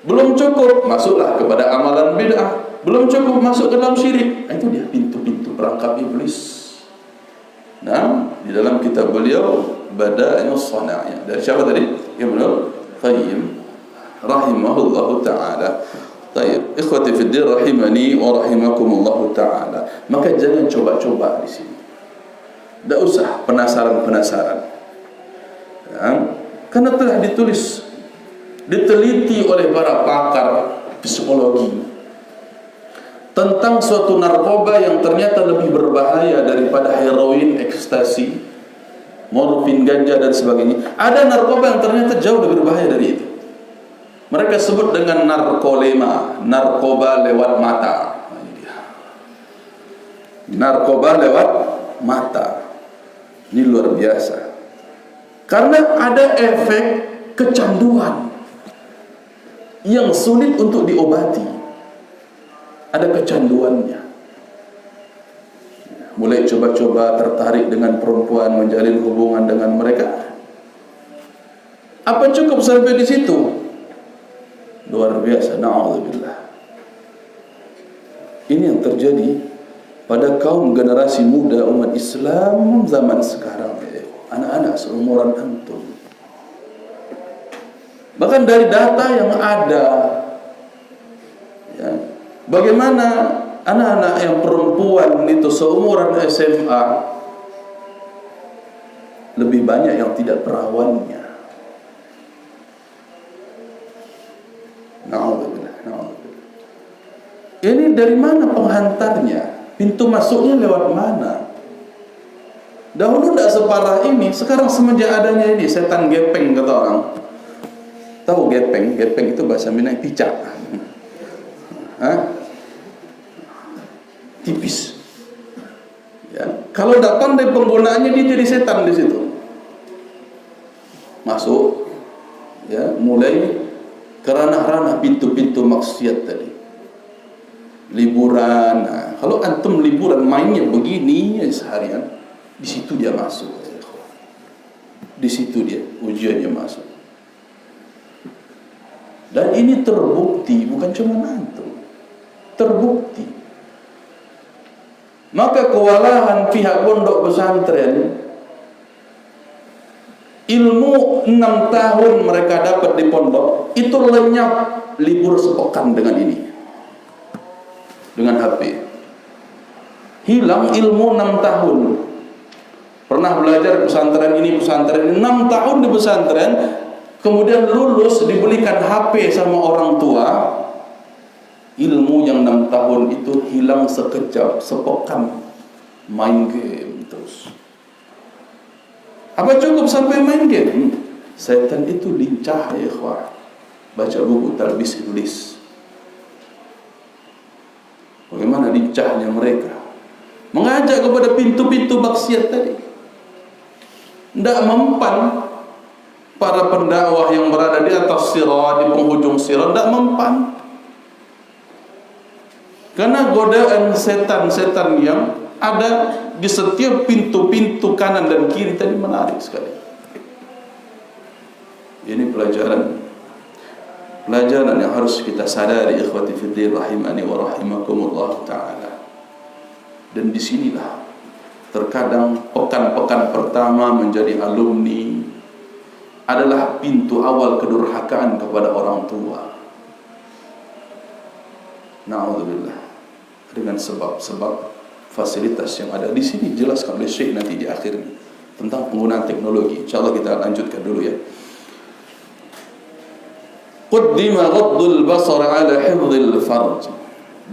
[SPEAKER 1] Belum cukup, masuklah kepada amalan bid'ah. Belum cukup, masuk ke dalam syirik. Itu dia pintu-pintu perangkap iblis. Nah, di dalam kitab beliau Bada'us Sana'iyah, dari siapa tadi? Ibnu Qayyim rahimahullahu ta'ala. Taib, ikhwati fiddin rahimani wa rahimakumullah ta'ala. Maka jangan coba-coba di sini. Tak usah penasaran-penasaran. Ya, karena telah ditulis, diteliti oleh para pakar psikologi tentang suatu narkoba yang ternyata lebih berbahaya daripada heroin, ekstasi, morfin, ganja dan sebagainya. Ada narkoba yang ternyata jauh lebih berbahaya dari itu. Mereka sebut dengan narkolema, narkoba lewat mata. Narkoba lewat mata. Ini luar biasa. Karena ada efek kecanduan yang sulit untuk diobati. Ada kecanduannya. Mulai coba-coba tertarik dengan perempuan, menjalin hubungan dengan mereka. Apa cukup sampai di situ? Luar biasa, na'udzubillah. Ini yang terjadi pada kaum generasi muda umat Islam zaman sekarang, anak-anak seumuran antum. Bahkan dari data yang ada, ya, bagaimana anak-anak yang perempuan itu seumuran SMA lebih banyak yang tidak perawannya. Na'udzubillah, na'udzubillah. Ini dari mana penghantarnya? Pintu masuknya lewat mana? Dahulu tidak separah ini. Sekarang semenjak adanya ini setan gepeng kata orang. Tahu gepeng? Gepeng itu bahasa Minang picak. Tipis. Ya. Kalau tidak pandai penggunaannya dia jadi setan di situ. Masuk, ya, mulai ke ranah-ranah pintu-pintu maksiat tadi. Liburan. Nah, kalau antum liburan mainnya begini ya seharian, di situ dia masuk. Di situ dia ujiannya masuk. Dan ini terbukti, bukan cuma antum. Terbukti. Maka kewalahan pihak pondok pesantren, ilmu 6 tahun mereka dapat di pondok itu lenyap libur sepekan dengan ini, dengan HP. Hilang ilmu 6 tahun. Pernah belajar pesantren ini, pesantren ini, 6 tahun di pesantren, kemudian lulus dibelikan HP sama orang tua. Ilmu yang 6 tahun itu hilang sekejap, sepekan main game terus. Apa cukup sampai main game? Setan itu lincah ya ikhwah. Baca buku Talbis Iblis. Bagaimana lincahnya mereka mengajak kepada pintu-pintu maksiat tadi. Tidak mempan para pendakwah yang berada di atas sirat, di penghujung sirat, tidak mempan. Karena godaan setan-setan yang ada di setiap pintu-pintu kanan dan kiri tadi menarik sekali. Ini pelajaran yang harus kita sadari, ikhwati fiddin rahimani wa rahimakumullah ta'ala. Dan disinilah terkadang pekan-pekan pertama menjadi alumni adalah pintu awal kedurhakaan kepada orang tua. Na'udzubillah. Dengan sebab-sebab fasilitas yang ada di sini jelaskan oleh Syekh nanti di akhir tentang penggunaan teknologi. Insyaallah kita lanjutkan dulu ya. Qaddima ghaddul basar ala hifdzil farj.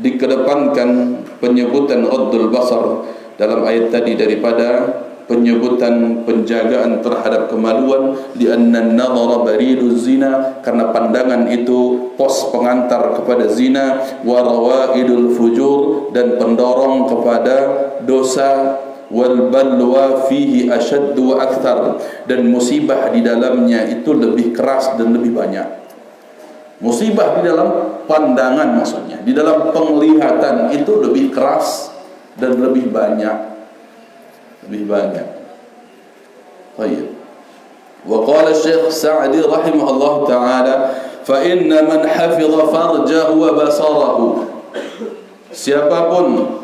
[SPEAKER 1] Dikedepankan penyebutan ghaddul basar dalam ayat tadi daripada penyebutan penjagaan terhadap kemaluan, lianna an-nadhara bariduz zina, karena pandangan itu pos pengantar kepada zina, wa rawaidul fujur, dan pendorong kepada dosa, wal balwa fihi ashaddu wa akthar, dan musibah di dalamnya itu lebih keras dan lebih banyak. Musibah di dalam pandangan, maksudnya di dalam penglihatan itu lebih keras dan lebih banyak. Baik. Wa qala Syekh Sa'di rahimahullah ta'ala, fa inna man hafidha farjahu wa basarahu, siapapun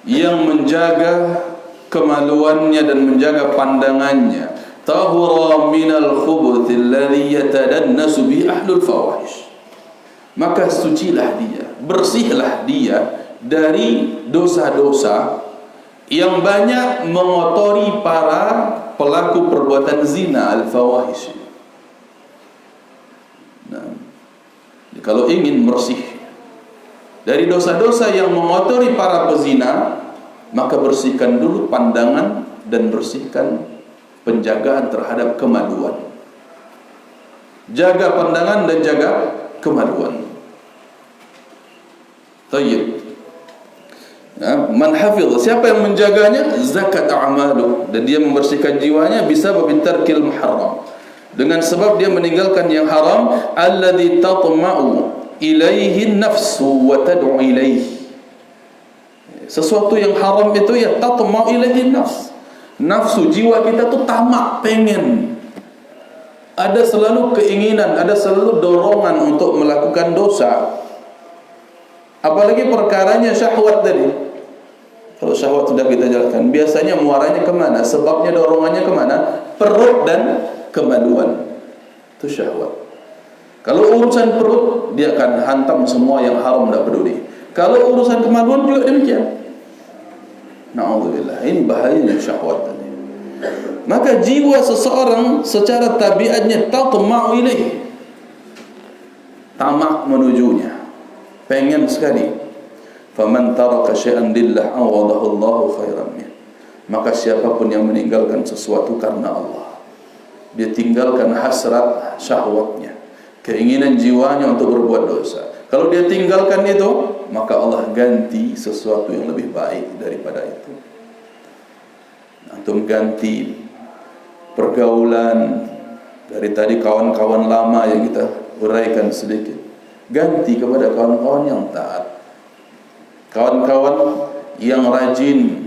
[SPEAKER 1] yang menjaga kemaluannya dan menjaga pandangannya, tahura minal khubuth alladhi yatadannasu bi ahlul fawahish, maka sucilah dia, bersihlah dia dari dosa-dosa yang banyak mengotori para pelaku perbuatan zina, al-fawahish. Nah, kalau ingin bersih dari dosa-dosa yang mengotori para pezina, maka bersihkan dulu pandangan dan bersihkan penjagaan terhadap kemaluan. Jaga pandangan dan jaga kemaluan. Tayyib. Ya, man hafidh, siapa yang menjaganya? Zakat a'malu, dan dia membersihkan jiwanya bisa bitarkil muharram, dengan sebab dia meninggalkan yang haram. Alladzi tatma'u ilaihi nafsu wa tad'u ilaihi, sesuatu yang haram itu ya tatma'u ilaihi nafs. Nafsu, jiwa kita tuh tamak, pengen, ada selalu keinginan, ada selalu dorongan untuk melakukan dosa. Apalagi perkaranya syahwat tadi. Kalau syahwat sudah kita jalankan, biasanya muaranya kemana? Sebabnya, dorongannya kemana? Perut dan kemaluan. Itu syahwat. Kalau urusan perut, dia akan hantam semua yang haram, tidak peduli. Kalau urusan kemaluan juga demikian. Na'udzubillah, ini bahayanya syahwat tadi. Maka jiwa seseorang secara tabiatnya tatma'u ilaih, tamak menujunya, pengen sekali. Faman taraka syai'an lillah awadahu Allahu khairan min. Maka siapapun yang meninggalkan sesuatu karena Allah, dia tinggalkan hasrat syahwatnya, keinginan jiwanya untuk berbuat dosa. Kalau dia tinggalkan itu, maka Allah ganti sesuatu yang lebih baik daripada itu. Antum ganti pergaulan dari tadi kawan-kawan lama yang kita uraikan sedikit, ganti kepada kawan-kawan yang taat, kawan-kawan yang rajin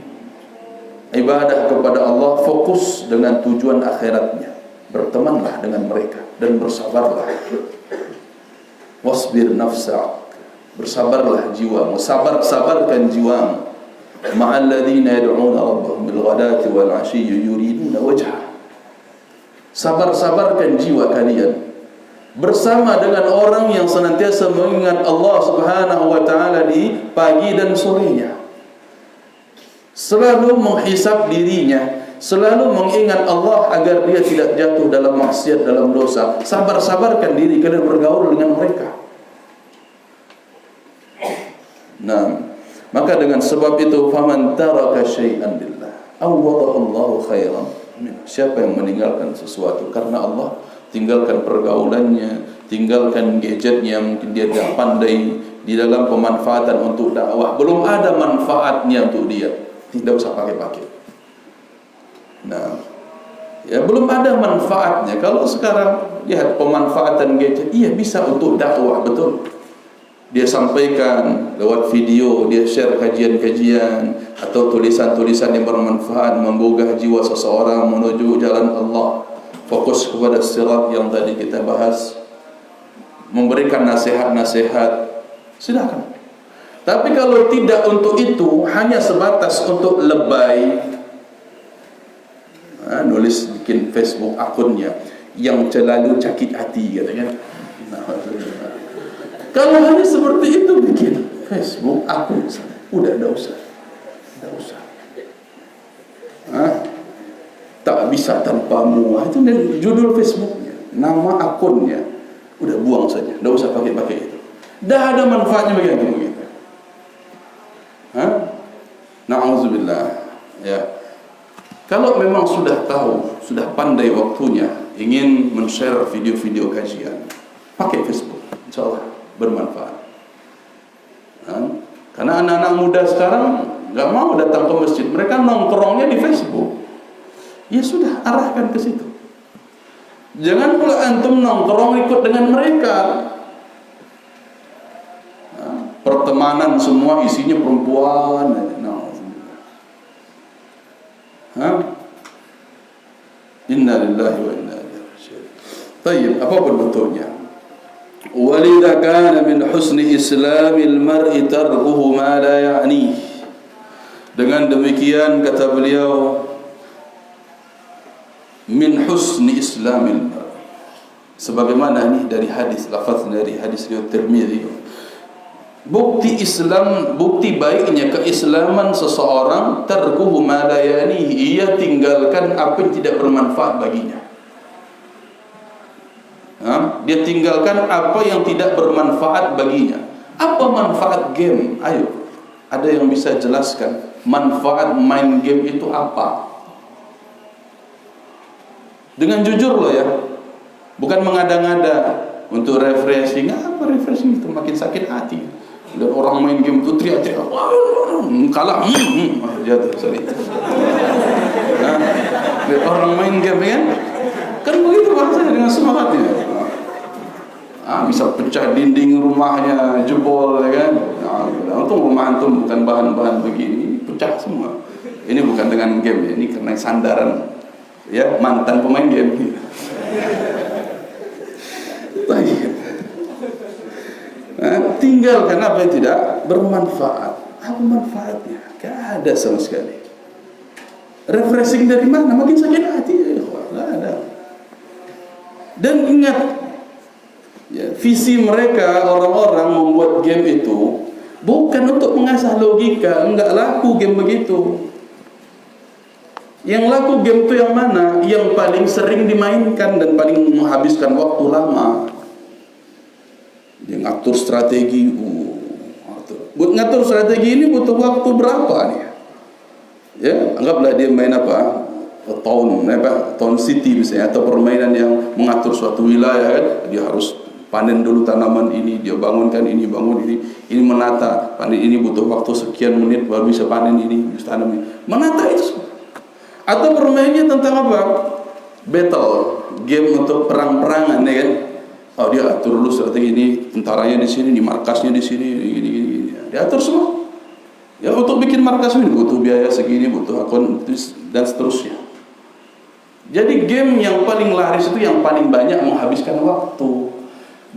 [SPEAKER 1] ibadah kepada Allah, fokus dengan tujuan akhiratnya. Bertemanlah dengan mereka dan bersabarlah. Wasbir nafsak, bersabarlah jiwamu, sabarkan jiwamu. Ma'al ladzina yad'una rabbahum bil ghadati wal 'ashiyyi yuriduna wajhah. Sabarkan jiwa kalian bersama dengan orang yang senantiasa mengingat Allah Subhanahu wa taala di pagi dan sorenya, selalu menghisap dirinya, selalu mengingat Allah agar dia tidak jatuh dalam maksiat, dalam dosa. Sabarkan diri kalian bergaul dengan mereka. Nah, maka dengan sebab itu, faman taraka syai'an lillah awadahu Allahu khairan min. Siapa yang meninggalkan sesuatu karena Allah, tinggalkan pergaulannya, tinggalkan gadgetnya, mungkin dia tidak pandai di dalam pemanfaatan untuk dakwah, belum ada manfaatnya untuk dia, tidak usah pakai. Nah, ya belum ada manfaatnya. Kalau sekarang lihat pemanfaatan gadget, iya bisa untuk dakwah, betul. Dia sampaikan lewat video, dia share kajian-kajian atau tulisan-tulisan yang bermanfaat, menggugah jiwa seseorang menuju jalan Allah, fokus kepada sirat yang tadi kita bahas, memberikan nasihat-nasihat, silakan. Tapi kalau tidak untuk itu, hanya sebatas untuk lebay, nulis bikin Facebook akunnya yang selalu sakit hati, katanya. Kalau hanya seperti itu bikin Facebook akun, udah tidak usah. Tak bisa tanpamu, itu judul Facebooknya, nama akunnya, udah buang saja, tidak usah pakai itu. Dah ada manfaatnya bagi begitu. Na'udzubillah. Ya. Kalau memang sudah tahu, sudah pandai waktunya, ingin men-share video-video kajian, pakai Facebook, insyaallah bermanfaat. Karena anak-anak muda sekarang nggak mau datang ke masjid, mereka nongkrongnya di Facebook. Ya sudah, arahkan ke situ. Jangan pula antum nongkrong ikut dengan mereka. Pertemanan semua isinya perempuan. Inna lillahi wa inna ilaihi raji'un. Tayyib, apa bentuknya? Walidha kana min husni islamil mar'i tarkuhu ma la ya'ni. Dengan demikian kata beliau, min husni islamil mar'i, Sebagaimana ini dari hadis, lafaz dari hadis riwayat Tirmidzi. Bukti baiknya keislaman seseorang tarkuhu ma la yanihi, ia tinggalkan apa yang tidak bermanfaat baginya. Dia tinggalkan apa yang tidak bermanfaat baginya. Apa manfaat game? Ayo, ada yang bisa jelaskan manfaat main game itu apa? Dengan jujur loh ya, bukan mengada-ngada untuk refreshing. Apa refreshing itu? Makin sakit hati. Dan orang main game itu teriak-teriak, kalah, jatuh, sorry. Orang main game kan begitu bahasanya dengan semangatnya. Bisa pecah dinding rumahnya, jebol, ya kan? Untung rumah antum bukan bahan-bahan begini, pecah semua. Ini bukan dengan game ya, ini karena sandaran ya mantan pemain game. Tinggalkan apa yang tidak bermanfaat. Apa manfaatnya? Gak ada sama sekali. Refreshing dari mana? Makin sakit hati ya, gak ada. Dan ingat ya, visi mereka orang-orang membuat game itu bukan untuk mengasah logika. Enggak laku game begitu. Yang laku game itu yang mana? Yang paling sering dimainkan dan paling menghabiskan waktu lama. Dia ngatur strategi. Buat ngatur strategi ini butuh waktu berapa nih? Ya, anggaplah dia main apa? Town City misalnya, atau permainan yang mengatur suatu wilayah kan, dia harus panen dulu tanaman ini, dia bangunkan ini, bangun ini menata, panen ini butuh waktu sekian menit baru bisa panen ini, bisa tanam ini. Menata itu semua. Atau permainannya tentang apa? Battle, game untuk perang-perangan ya kan. Oh, dia atur dulu strategi ini, tentaranya di sini, di markasnya di sini, gini. Dia atur semua. Ya, untuk bikin markas ini butuh biaya segini, butuh akun dan seterusnya. Jadi game yang paling laris itu yang paling banyak menghabiskan waktu.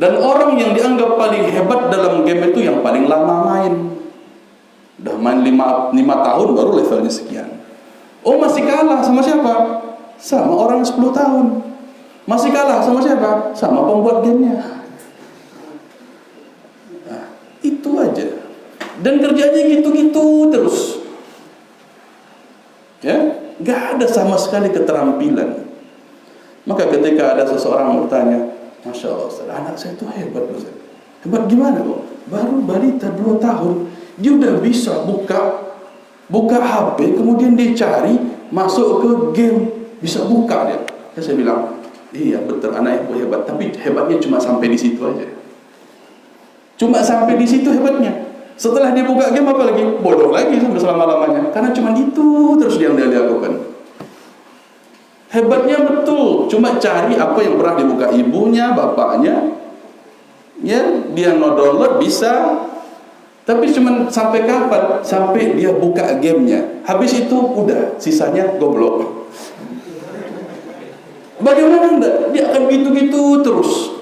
[SPEAKER 1] Dan orang yang dianggap paling hebat dalam game itu yang paling lama main. Udah main 5 tahun baru levelnya sekian. Oh, masih kalah sama siapa? Sama orang 10 tahun. Masih kalah sama siapa? Sama pembuat gamenya. Nah, itu aja. Dan kerjanya gitu-gitu terus. Ya, gak ada sama sekali keterampilan. Maka ketika ada seseorang bertanya, Masya Allah, Ustaz, anak saya itu hebat, Ustaz. Hebat gimana kok? Baru balita 2 tahun, dia udah bisa buka HP, kemudian dia cari, masuk ke game, bisa buka dia. Saya bilang, iya betul, anak ibu hebat, tapi hebatnya cuma sampai di situ aja. Cuma sampai di situ hebatnya. Setelah dia buka game apa lagi? Bodoh lagi sampai selama-lamanya. Karena cuma itu terus dia lakukan. Hebatnya betul, cuma cari apa yang pernah dibuka ibunya, bapaknya. Ya, dia no-download bisa. Tapi cuma sampai kapan? Sampai dia buka gamenya. Habis itu udah, sisanya goblok. Bagaimana enggak? Dia akan gitu-gitu terus.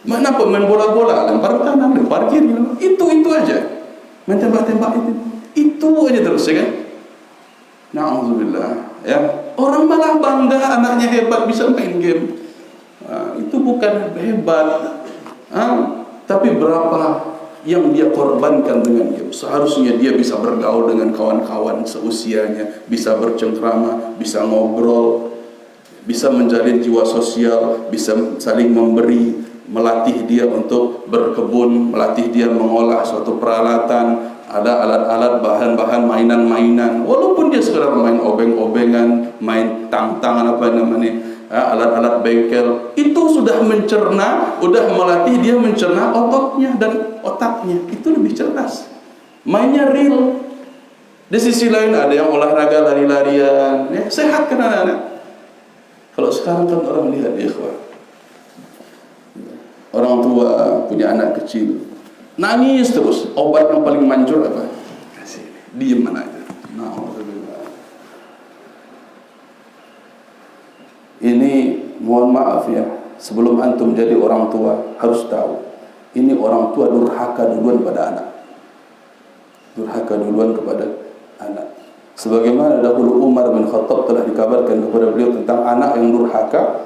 [SPEAKER 1] Mana pemain bola-bola, lempar kanan, lempar kiri, itu aja. Main tembak-tembak itu aja terus ya kan? Na'udzubillah. Ya, orang malah bangga anaknya hebat bisa main game. Itu bukan hebat. Tapi berapa yang dia korbankan dengan game. Seharusnya dia bisa bergaul dengan kawan-kawan seusianya, bisa bercengkrama, bisa ngobrol, bisa menjalin jiwa sosial, bisa saling memberi, melatih dia untuk berkebun, melatih dia mengolah suatu peralatan, ada alat-alat, bahan-bahan, mainan-mainan. Walaupun dia sekedar main obeng-obengan, main tang-tangan apa namanya, alat-alat bengkel, itu sudah mencerna, sudah melatih dia mencerna ototnya dan otaknya. Itu lebih cerdas. Mainnya real. Di sisi lain ada yang olahraga lari-larian, ya, sehat kan anak-anak. Kalau sekarang kan orang lihat ya, orang tua punya anak kecil nangis terus, obat yang paling manjur apa? Diem aja. Ini mohon maaf ya, sebelum antum jadi orang tua harus tahu, ini orang tua durhaka duluan pada anak. Durhaka duluan kepada anak. Sebagaimana dahulu Umar bin Khattab telah dikabarkan kepada beliau tentang anak yang durhaka,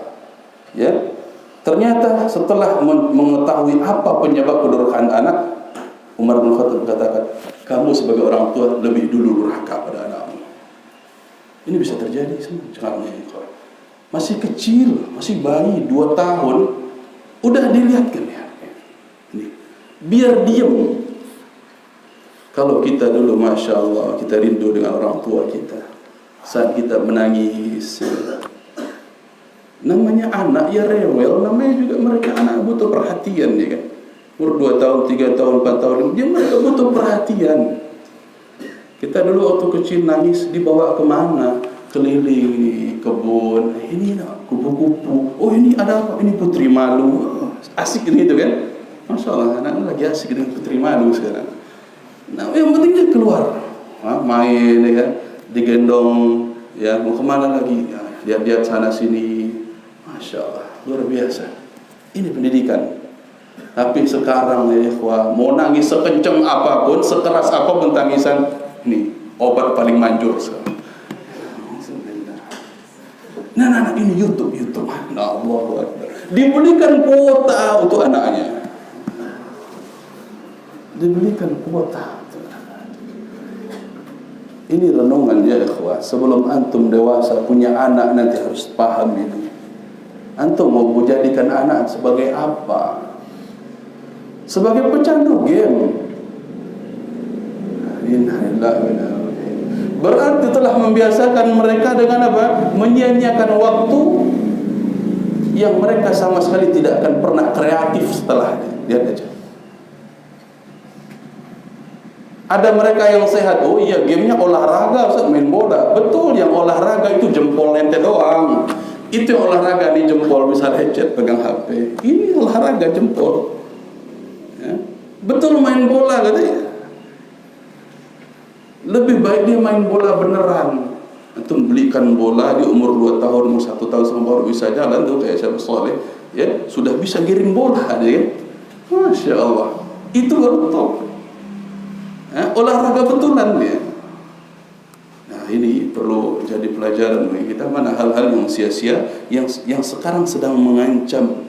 [SPEAKER 1] ya.
[SPEAKER 3] Ternyata setelah mengetahui apa penyebab kedurhakaan anak, Umar bin Khattab katakan, kamu sebagai orang tua lebih dulu durhaka pada anakmu. Ini bisa terjadi sekarang ini. Masih kecil, masih bayi 2 tahun, udah dilihatkan ya. Ini, biar diam. Kalau kita dulu, Masya Allah, kita rindu dengan orang tua kita. Saat kita menangis, namanya anak ya rewel, namanya juga mereka anak butuh perhatian ya kan. Umur 2 tahun, 3 tahun, 4 tahun, dia mereka butuh perhatian. Kita dulu waktu kecil nangis dibawa kemana? Keliling nih, kebun, ini kupu-kupu. Oh ini ada apa? Ini putri malu. Asik ini itu kan? Masya Allah, anak lagi asik dengan putri malu sekarang. Nah, yang penting dia keluar, main, ya kan, digendong, ya mau kemana lagi, ya, lihat-lihat sana sini, Masya Allah, luar biasa. Ini pendidikan. Tapi sekarang ya ikhwah, mau nangis sekencang apapun, sekeras apapun tangisan, ini obat paling manjur sekarang. Nah, ini YouTube. Nah, Allahu Akbar. Dibelikan kuota untuk anaknya. Dibelikan kuota. Ini renungan ya ikhwah. Sebelum antum dewasa punya anak nanti harus paham ini. Antum mau menjadikan anak sebagai apa? Sebagai pecandu game. Berarti telah membiasakan mereka dengan apa? Menyia-nyiakan waktu yang mereka sama sekali tidak akan pernah kreatif setelahnya. Lihat aja. Ada mereka yang sehat, oh iya gamenya olahraga, main bola. Betul, yang olahraga itu jempol ente doang. Itu yang olahraga di jempol, misalnya headset pegang HP. Ini olahraga jempol. Ya. Betul main bola katanya. Lebih baik dia main bola beneran. Antum belikan bola di umur 2 tahun, umur 1 tahun sama baru bisa jalan tuh kayak Syekh Saleh, ya sudah bisa giring bola dia. Ya. Masya Allah. Itu baru top. Olahraga betulan dia. Nah ini perlu jadi pelajaran bagi kita, mana hal-hal yang sia-sia yang sekarang sedang mengancam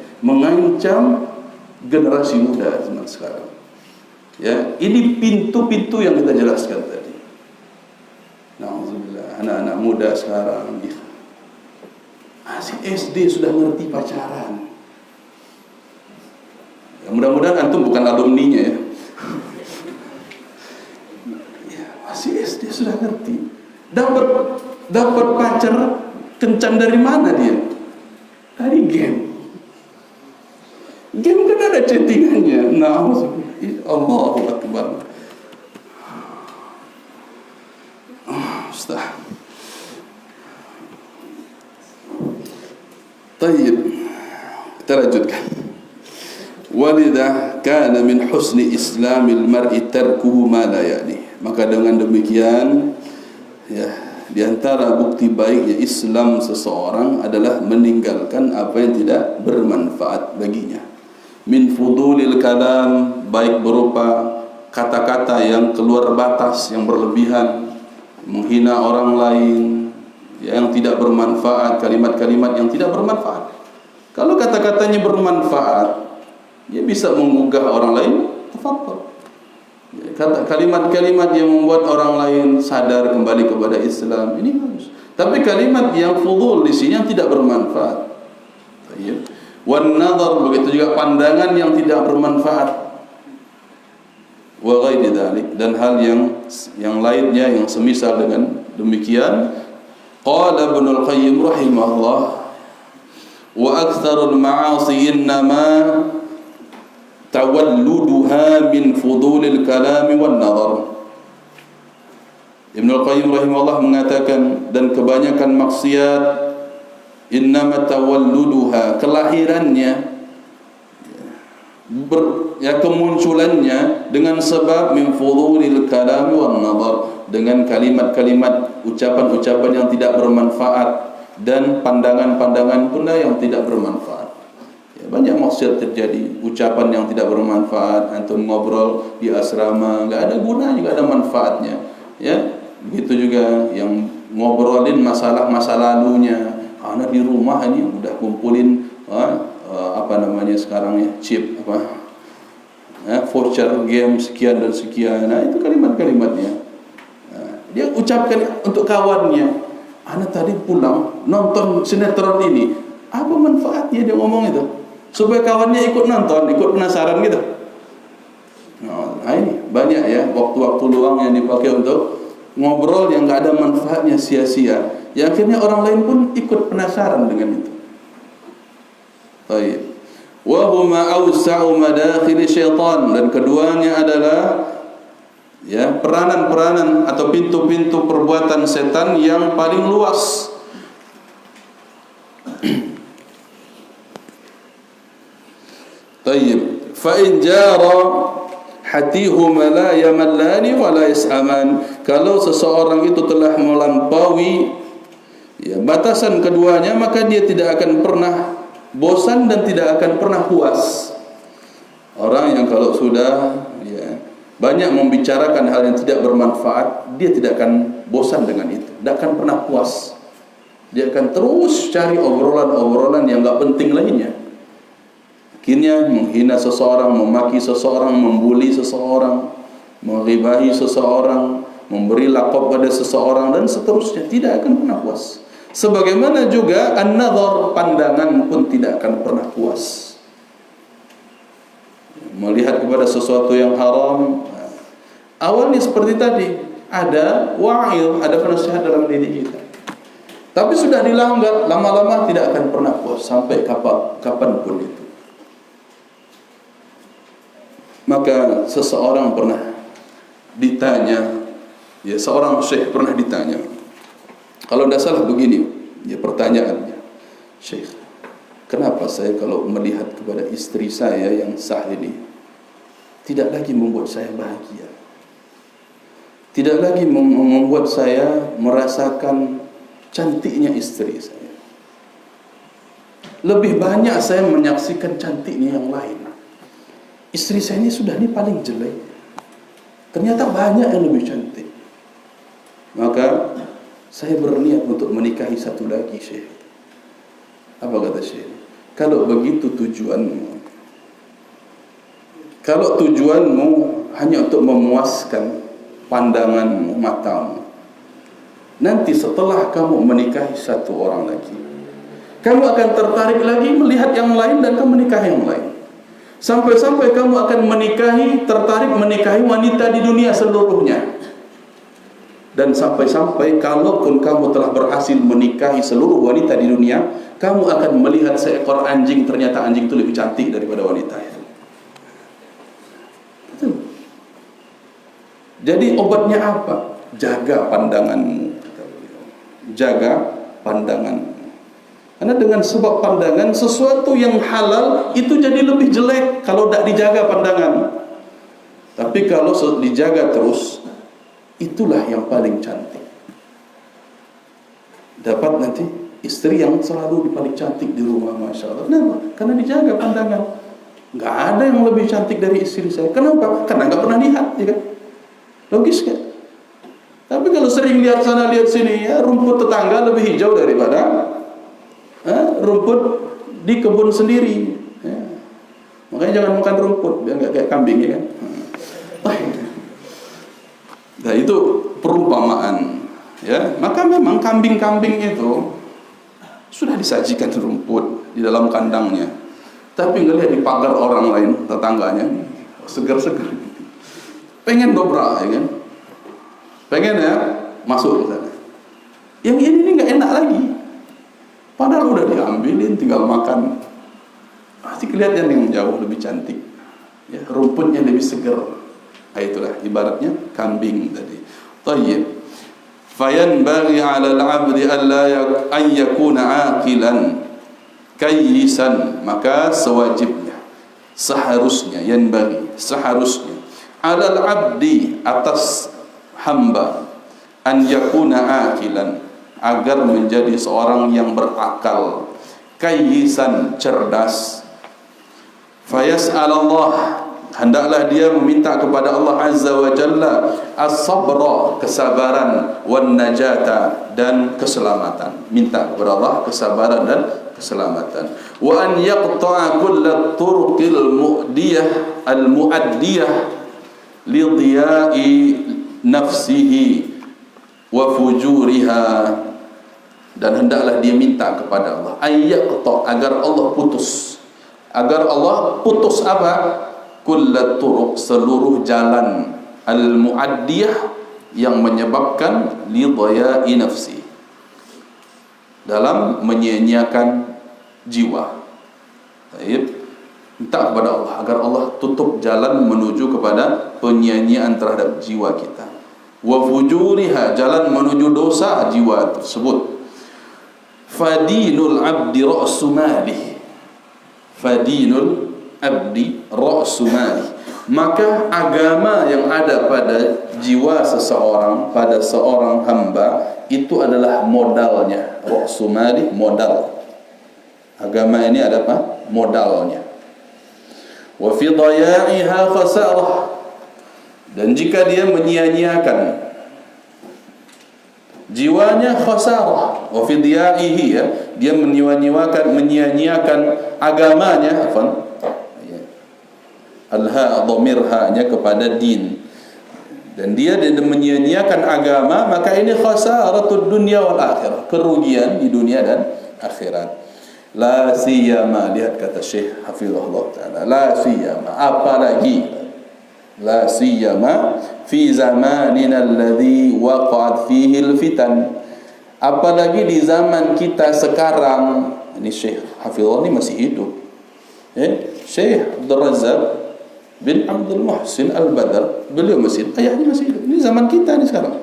[SPEAKER 3] generasi muda zaman sekarang. Ya, ini pintu-pintu yang kita jelaskan tadi. Nauzubillah, anak-anak muda sekarang masih SD sudah ngerti pacaran. Ya, mudah-mudahan antum bukan alumninya ya. Masih SD sudah ngerti. Dapat pacar kencan dari mana dia? Dari game. Game kan ada chattingannya. Nah, Allahu Akbar. Ustaz. Baik. Kita lanjutkan. Walidha kana min husni islamil mar'i tarkuhu ma la ya'ni. Maka dengan demikian ya, di antara bukti baiknya Islam seseorang adalah meninggalkan apa yang tidak bermanfaat baginya. Min fudulil kalam, baik berupa kata-kata yang keluar batas, yang berlebihan, menghina orang lain, yang tidak bermanfaat, kalimat-kalimat yang tidak bermanfaat. Kalau kata-katanya bermanfaat, dia bisa menggugah orang lain, tafadhol. Kalimat-kalimat yang membuat orang lain sadar kembali kepada Islam, ini bagus. Tapi kalimat yang fudul di sini yang tidak bermanfaat. Wan nadhar, begitu juga pandangan yang tidak bermanfaat. Wa ghairi dzalik, dan hal yang lainnya yang semisal dengan demikian. Qala Ibnul Qayyim rahimahullah, wa aktsarul ma'asi innama tawalluduha min fudulil kalami wan nadhar. Ibnu Qayyim rahimahullah mengatakan, dan kebanyakan maksiat innama tawalluduha, kelahirannya kemunculannya dengan sebab min fudulil kalami wan nadhar, dengan kalimat-kalimat, ucapan-ucapan yang tidak bermanfaat dan pandangan-pandangan pula yang tidak bermanfaat. Banyak maksiat terjadi, ucapan yang tidak bermanfaat, antum ngobrol di asrama nggak ada gunanya, nggak ada manfaatnya, ya. Begitu juga yang ngobrolin masalah masa lalunya, anak di rumah ini udah kumpulin apa namanya sekarang ya, chip apa, voucher game sekian dan sekian. Nah, itu kalimat-kalimatnya. Dia ucapkan untuk kawannya, "Ana tadi pulang nonton sinetron ini." Apa manfaatnya dia ngomong itu? Supaya kawannya ikut nonton, ikut penasaran gitu. Nah, ini banyak ya waktu-waktu luang yang dipakai untuk ngobrol yang enggak ada manfaatnya, sia-sia. Ya akhirnya orang lain pun ikut penasaran dengan itu. Baik. Wa huma awsa'u madakhil syaitan, dan keduanya adalah ya peranan-peranan atau pintu-pintu perbuatan setan yang paling luas. Tayyib. Fa in jara hatihuma la yamallani wa la yas'aman. Kalau seseorang itu telah melampaui ya batasan keduanya, maka dia tidak akan pernah bosan dan tidak akan pernah puas. Orang yang kalau sudah ya banyak membicarakan hal yang tidak bermanfaat, dia tidak akan bosan dengan itu, tidak akan pernah puas. Dia akan terus cari obrolan-obrolan yang enggak penting lainnya. Akhirnya menghina seseorang, memaki seseorang, membuli seseorang, menghibahi seseorang, memberi lakab pada seseorang dan seterusnya, tidak akan pernah puas. Sebagaimana juga an-nadhar, pandangan pun tidak akan pernah puas. Melihat kepada sesuatu yang haram, awalnya seperti tadi, ada wa'il, ada penasihat dalam diri kita. Tapi sudah dilanggar, lama-lama tidak akan pernah puas sampai kapanpun itu. Maka seseorang pernah ditanya, ya seorang syekh pernah ditanya, kalau tidak salah begini, ya pertanyaannya, "Syekh, kenapa saya kalau melihat kepada istri saya yang sah ini tidak lagi membuat saya bahagia, tidak lagi membuat saya merasakan cantiknya istri saya. Lebih banyak saya menyaksikan cantiknya yang lain. Istri saya ini sudah ini paling jelek, ternyata banyak yang lebih cantik. Maka saya berniat untuk menikahi satu lagi, Syekh." Apa kata Syekh? Kalau begitu tujuanmu, kalau tujuanmu hanya untuk memuaskan pandanganmu, matamu, nanti setelah kamu menikahi satu orang lagi, kamu akan tertarik lagi melihat yang lain dan kamu menikahi yang lain. Sampai-sampai kamu akan tertarik menikahi wanita di dunia seluruhnya. Dan sampai-sampai kalaupun kamu telah berhasil menikahi seluruh wanita di dunia, kamu akan melihat seekor anjing, ternyata anjing itu lebih cantik daripada wanita itu. Jadi obatnya apa? Jaga pandanganmu. Jaga pandanganmu. Karena dengan sebab pandangan, sesuatu yang halal itu jadi lebih jelek kalau tidak dijaga pandangan. Tapi kalau dijaga terus, itulah yang paling cantik. Dapat nanti istri yang selalu paling cantik di rumah, Masya Allah. Kenapa? Karena dijaga pandangan. Nggak ada yang lebih cantik dari istri saya. Kenapa? Karena nggak pernah lihat, ya kan? Logis kan? Tapi kalau sering lihat sana lihat sini, ya rumput tetangga lebih hijau daripada rumput di kebun sendiri. Ya. Makanya jangan makan rumput biar nggak kayak kambing, ya kan? Nah itu perumpamaan, ya. Maka memang kambing-kambing itu sudah disajikan rumput di dalam kandangnya, tapi ngelihat di pagar orang lain tetangganya segar-segar, pengen dobrak, ya kan? Pengen ya masuk ke sana. Yang ini nggak enak lagi, padahal udah diambilin, tinggal makan. Pasti kelihatan yang jauh lebih cantik, ya, rumputnya lebih segar. Nah, itulah ibaratnya kambing tadi. Tayyib. Fayanbaghi 'ala al-'abdi an yakuna 'aqilan kayyisan, maka sewajibnya, seharusnya, seharusnya 'ala al-'abdi, atas hamba, an yakuna 'aqilan, agar menjadi seorang yang berakal, kayyisan, cerdas. Fayas'alallah, hendaklah dia meminta kepada Allah Azza wa Jalla as-sabra, kesabaran, wan najata, dan keselamatan. Minta kepada Allah kesabaran dan keselamatan. Wa an yaqta'a kullat turuqil mu'addiyah li dhiya'i nafsihi wa fujuriha, dan hendaklah dia minta kepada Allah ayyaqta, agar Allah putus apa? Kullat turuq, seluruh jalan, al muaddiyah, yang menyebabkan li dhiya'i nafsi, dalam menyia-nyiakan jiwa. Baik, minta kepada Allah agar Allah tutup jalan menuju kepada penyia-nyiaan terhadap jiwa kita. Wa fujuriha, jalan menuju dosa jiwa tersebut. Fadinul abdi ra'su malih, fadinul abdi ra'su malih, maka agama yang ada pada jiwa seseorang, pada seorang hamba, itu adalah modalnya. Ra'su malih, modal. Agama ini ada apa? Modalnya. Wa fi dhaya'iha khasarah, dan jika dia menyia-nyiakan jiwanya, khasarah. Wa fi dhaya'ihi, ya, dia menyia-nyiakan agamanya, alha dhamirha-nya kepada din, dan dia menyia-nyiakan agama, maka ini khasaratud dunya wal akhirah, kerugian di dunia dan akhirat. La siyama, lihat kata Syekh hafizahullah taala, la siyama, apalagi la siyama fi zamanina alladhi waqa'at fihi alfitan, apalagi di zaman kita sekarang. Ini Syekh hafizahullah ini masih hidup, Syekh Abdul Razzaq bin Abdul Muhsin Al-Badr, beliau masih, ayahnya masih hidup. Ini zaman kita ni sekarang.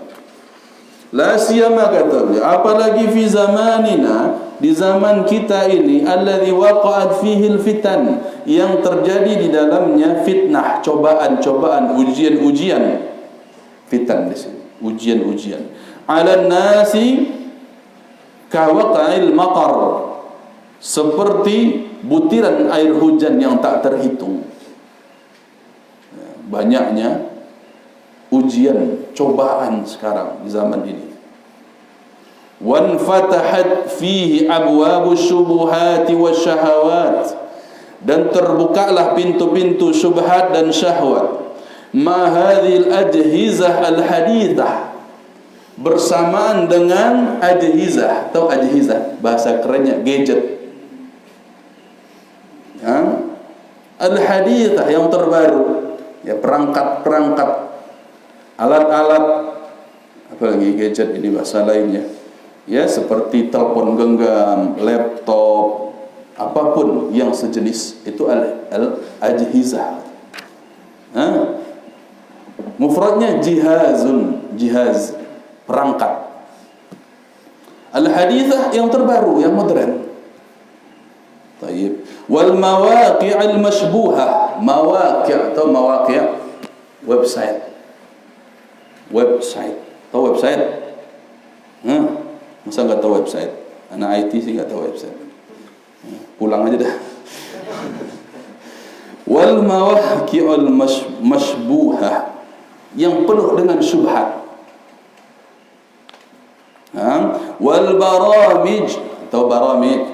[SPEAKER 3] La siyama, kata beliau, apalagi fi zamanina, di zaman kita ini, alladzi waqa'at fihi al-fitan, yang terjadi di dalamnya fitnah, cobaan-cobaan, ujian-ujian. Fitan di sini, ujian-ujian. 'Alan nasi ka waqa'il matar, seperti butiran air hujan yang tak terhitung. Banyaknya ujian, cobaan sekarang di zaman ini. Wan fatahat fihi abwabus syubuhati wasyahawat, dan terbukalah pintu-pintu syubhat dan syahwat. Ma hadhil ajhizah al-hadithah, bersamaan dengan ajhizah, atau ajhizah bahasa kerennya gadget, al-hadithah yang terbaru, ya, perangkat-perangkat, alat-alat, apalagi gadget ini bahasa lainnya, ya, seperti telepon genggam, laptop, apapun yang sejenis, itu al-ajhizah. Mufradnya jihazun, jihaz, perangkat. Al-hadithah yang terbaru, yang modern. Taib. Wal mawaqi' al-mashbuhah, mawaqi' atau mawaqi', website. Website, tahu website? Masa nggak tahu website? Anak IT sih nggak tahu website. Pulang aja dah. Wal mawaqi'ul mashbuhah, yang penuh dengan syubhat. Wal baramij, atau baramij,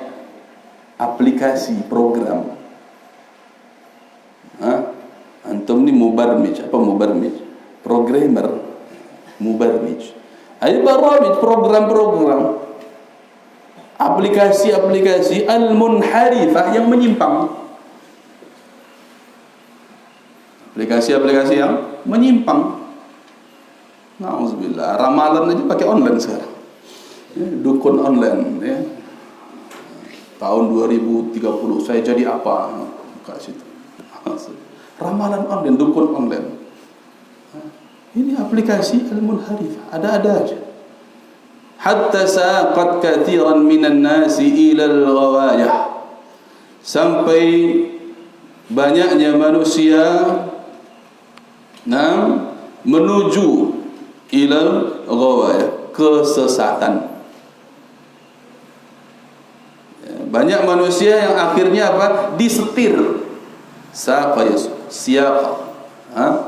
[SPEAKER 3] aplikasi, program. Antum ni mubarmij, apa mubarmij? Programmer, mubarmij. Ay baramij, program-program, aplikasi-aplikasi al-munharifah, yang menyimpang. Aplikasi-aplikasi yang menyimpang. Nauzubillah, ramalan aja pakai online sekarang. Dukun online, ya. Tahun 2030 saya jadi apa? Buka situ. Ramalan online, dukun online. Ini aplikasi al-munharifah, ada-ada aja. Hatta saqat katsiran minan nasi ila al-ghawayah, sampai banyaknya manusia menuju ila al-ghawayah, kesesatan. Banyak manusia yang akhirnya apa? Disetir. Saqayas, siaq,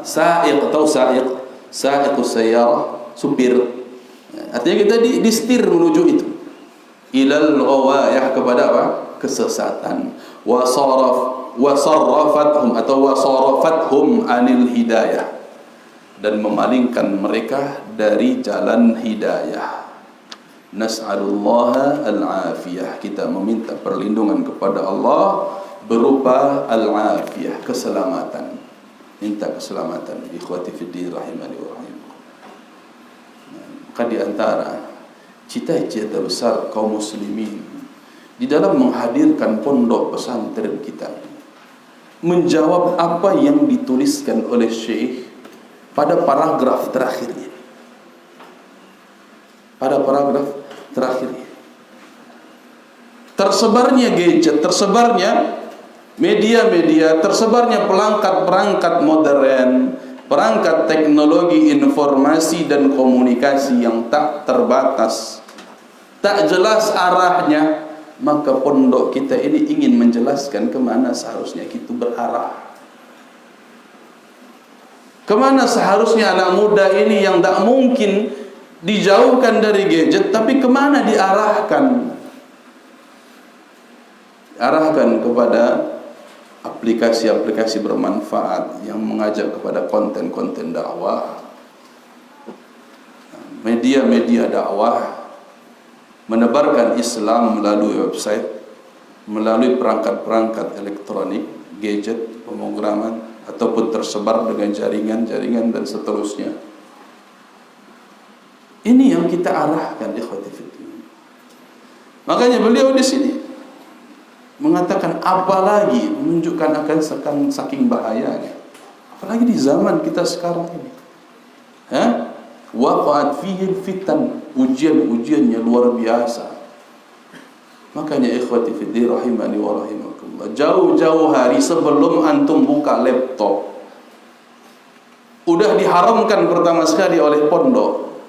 [SPEAKER 3] sa'iq atau sa'iq, sa'iqus sayyarah, supir. Artinya kita disetir menuju itu. Ilal ghawayah, kepada apa?
[SPEAKER 1] kesesatan. Wasarrafathum anil hidayah, dan memalingkan mereka dari jalan hidayah. Nas'alullaha al-afiyah, kita meminta perlindungan kepada Allah berupa al-afiyah, keselamatan. Minta keselamatan. Ikhwati fiddin rahimani wa rahimakumullah. Maka di antara cita-cita besar kaum muslimin di dalam menghadirkan pondok pesantren kita, menjawab apa yang dituliskan oleh Syekh pada paragraf terakhir ini. Pada paragraf terakhir ini, tersebarnya gadget, tersebarnya media-media, tersebarnya perangkat modern, perangkat teknologi informasi dan komunikasi yang tak terbatas, tak jelas arahnya. Maka pondok kita ini ingin menjelaskan kemana seharusnya kita berarah, kemana seharusnya anak muda ini yang tak mungkin dijauhkan dari gadget, tapi kemana diarahkan. Arahkan kepada aplikasi-aplikasi bermanfaat yang mengajak kepada konten-konten dakwah, media-media dakwah, menebarkan Islam melalui website, melalui perangkat-perangkat elektronik, gadget, pemrograman, ataupun tersebar dengan jaringan-jaringan dan seterusnya. Ini yang kita arahkan, ikhwati fiddin. Makanya beliau di sini mengatakan, apalagi menunjukkan akan saking bahayanya, apalagi di zaman kita sekarang ini. Waqa'at fihi fitan, ujian-ujiannya luar biasa. Makanya ikhwati fiddin rahimani wa rahimakumullah, jauh-jauh hari sebelum antum buka laptop, udah diharamkan pertama sekali oleh pondok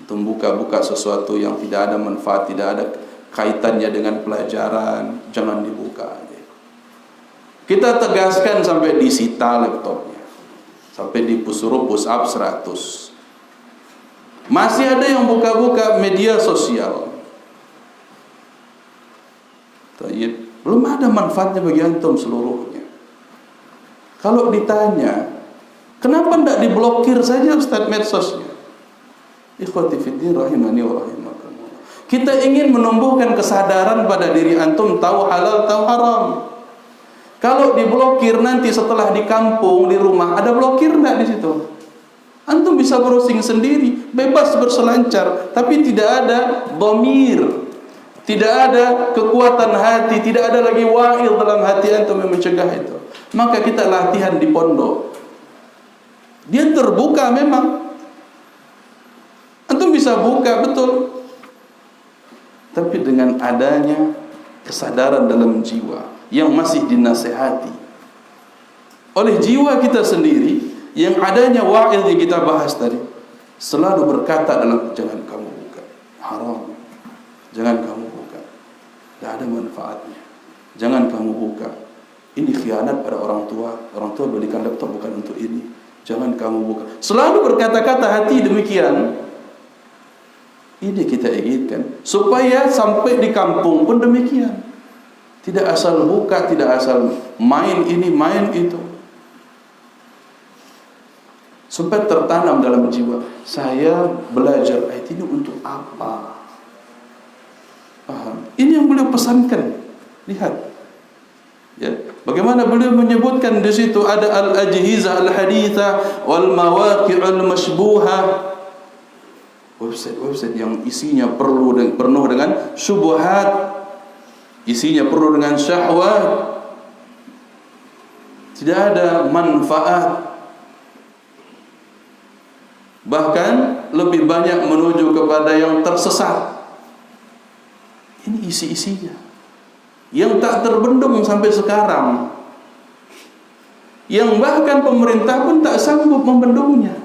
[SPEAKER 1] untuk buka sesuatu yang tidak ada manfaat, tidak ada kaitannya dengan pelajaran, jangan dibuka. Kita tegaskan sampai disita laptopnya, sampai disuruh push up 100. Masih ada yang buka-buka media sosial. Belum ada manfaatnya bagi antum seluruhnya. Kalau ditanya, kenapa tidak diblokir saja Ustaz medsosnya? Ikhwati fiddin rahimani wa rahimakumullah. Kita ingin menumbuhkan kesadaran pada diri antum, tahu halal, tahu haram. Kalau diblokir nanti setelah di kampung, di rumah, ada blokir enggak di situ? Antum bisa browsing sendiri, bebas berselancar, tapi tidak ada dhamir, tidak ada kekuatan hati, tidak ada lagi wa'il dalam hati antum yang mencegah itu. Maka kita latihan di pondok. Dia terbuka memang. Antum bisa buka, betul. Tapi dengan adanya kesadaran dalam jiwa yang masih dinasehati oleh jiwa kita sendiri, yang adanya wa'id yang kita bahas tadi, selalu berkata dalam, jangan kamu buka, haram, jangan kamu buka, tidak ada manfaatnya, jangan kamu buka, ini khianat pada orang tua belikan laptop bukan untuk ini, jangan kamu buka. Selalu berkata-kata hati demikian. Ini kita inginkan supaya sampai di kampung pun demikian. Tidak asal buka, tidak asal main ini, main itu. Supaya tertanam dalam jiwa, saya belajar ayat ini untuk apa? Paham? Ini yang beliau pesankan. Lihat. Ya, bagaimana beliau menyebutkan di situ ada al-ajhizah al-haditha wal mawaqi'ul mashbuha. Website yang isinya penuh dengan syubhat, isinya penuh dengan syahwat, tidak ada manfaat, bahkan lebih banyak menuju kepada yang tersesat. Ini isi-isinya yang tak terbendung sampai sekarang, yang bahkan pemerintah pun tak sanggup membendungnya.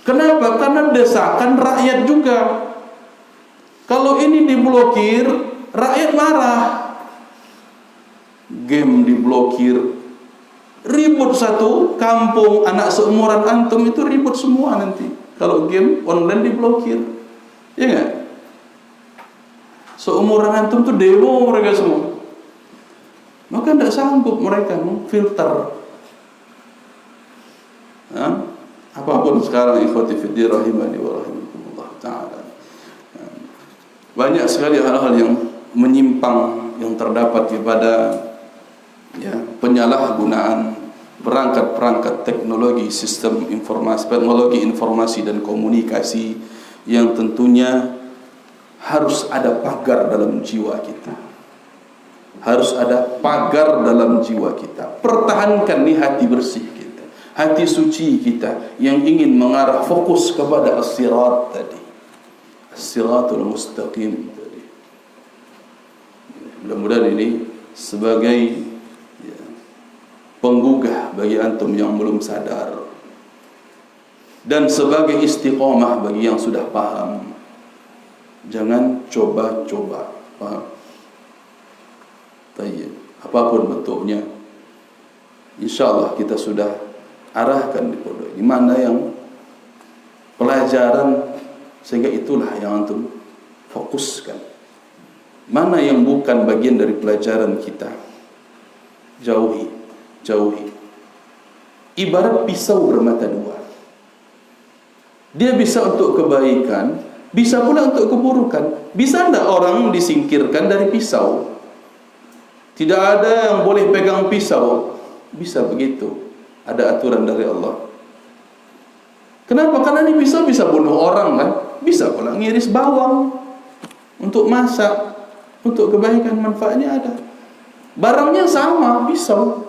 [SPEAKER 1] Kenapa? Karena desakan rakyat juga. Kalau ini diblokir, rakyat marah. Game diblokir, ribut satu kampung, anak seumuran antum itu ribut semua nanti. Kalau game online diblokir, ya enggak? Seumuran antum tuh demo mereka semua.
[SPEAKER 3] Maka tidak sanggup mereka memfilter. Apapun sekarang, ikhwati fiddin rahimani wa rahimakumullah ta'ala, banyak sekali hal-hal yang menyimpang yang terdapat pada penyalahgunaan perangkat-perangkat teknologi, sistem informasi, teknologi informasi dan komunikasi, yang tentunya harus ada pagar dalam jiwa kita. Harus ada pagar dalam jiwa kita. Pertahankan nih hati bersih kita, hati suci kita yang ingin mengarah fokus kepada as-sirat tadi, as-siratul mustaqim tadi. Mudah-mudahan ini sebagai penggugah bagi antum yang belum sadar, dan sebagai istiqomah bagi yang sudah paham. Jangan coba-coba, paham? Tayyib, apapun bentuknya, insyaallah kita sudah arahkan di pondok ini mana yang pelajaran, sehingga itulah yang antum fokuskan. Mana yang bukan bagian dari pelajaran kita, jauhi. Ibarat pisau bermata dua. Dia bisa untuk kebaikan, bisa pula untuk keburukan. Bisa tidak orang disingkirkan dari pisau? Tidak ada yang boleh pegang pisau. Bisa begitu. Ada aturan dari Allah. Kenapa? Karena ini pisau bisa bunuh orang kan? Bisa pula ngiris bawang untuk masak, untuk kebaikan, manfaatnya ada. Barangnya sama, pisau.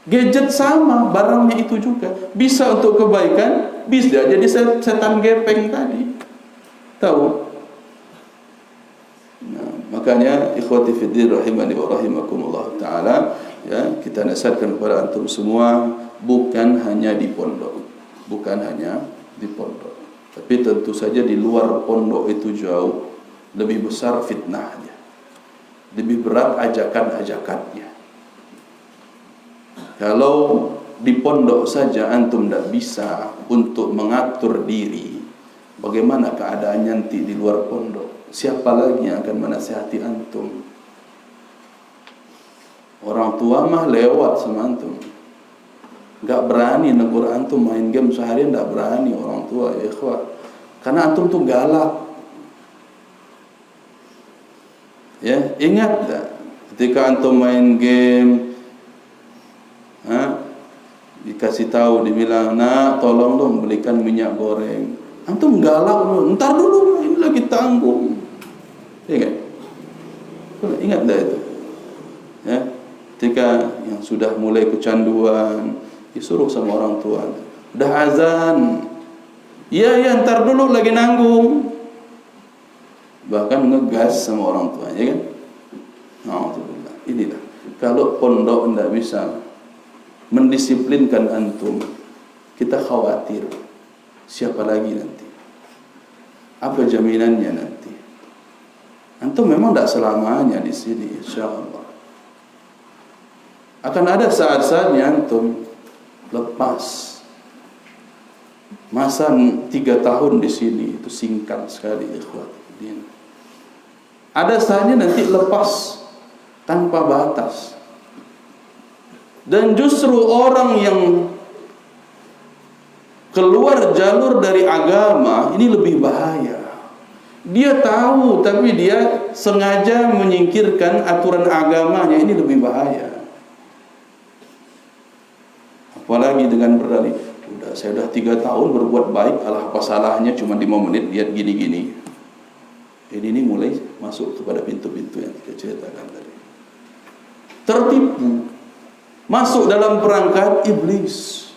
[SPEAKER 3] Gadget sama, barangnya itu juga. Bisa untuk kebaikan, bisa jadi setan gepeng tadi. Tahu? Nah, makanya ikhwati fiddin rahimani wa rahimakumullah ta'ala, kita nasihatkan kepada antum semua, bukan hanya di pondok, tapi tentu saja di luar pondok itu jauh lebih besar fitnahnya, lebih berat ajakan-ajakannya. Kalau di pondok saja antum tidak bisa untuk mengatur diri, bagaimana keadaannya nanti di luar pondok? Siapa lagi yang akan menasihati antum? Orang tua mah lewat sama antum, enggak berani negur antum main game seharian, enggak berani orang tua, ya ikhwah. Karena antum tuh galak. Ya, ingat tak ketika antum main game, dikasih tahu, dibilang, "Nak, tolong dong belikan minyak goreng." Antum galak, "Entar dulu, ini lagi tanggung." Ingat? Ingat dah itu. Ya, ketika yang sudah mulai kecanduan, disuruh sama orang tua, "Udah azan." "Iya, entar dulu lagi nanggung." Bahkan ngegas sama orang tua, ya kan? Alhamdulillah. Inilah kalau pondok tidak bisa mendisiplinkan antum, kita khawatir siapa lagi nanti, apa jaminannya nanti. Antum memang tidak selamanya di sini, insyaallah. Akan ada saat-saatnya antum lepas. Masa 3 tahun di sini itu singkat sekali, ikhwat. Ada saatnya nanti lepas tanpa batas. Dan justru orang yang keluar jalur dari agama ini lebih bahaya. Dia tahu tapi dia sengaja menyingkirkan aturan agamanya, ini lebih bahaya. Apalagi dengan berdalih, saya sudah 3 tahun berbuat baik, alah apa salahnya cuma 5 menit lihat gini-gini. Ini mulai masuk kepada pintu-pintu yang kita ceritakan tadi. Tertipu, masuk dalam perangkat iblis.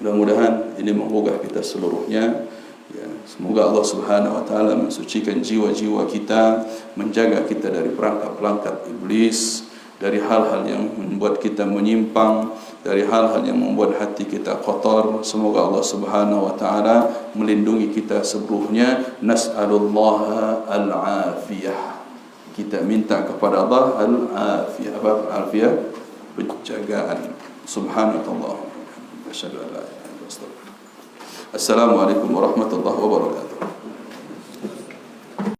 [SPEAKER 3] Mudah-mudahan ini menggugah kita seluruhnya. Ya, semoga Allah Subhanahu wa taala mensucikan jiwa-jiwa kita, menjaga kita dari perangkap-perangkap iblis, dari hal-hal yang membuat kita menyimpang, dari hal-hal yang membuat hati kita kotor. Semoga Allah Subhanahu wa taala melindungi kita seluruhnya. Nas'alullaha al-afiyah. Kita minta kepada Allah al-afiyah. Apa al-afiyah? Penjagaan. Subhanallah. Asyhadu an la ilaha illallah. Assalamualaikum warahmatullahi wabarakatuh.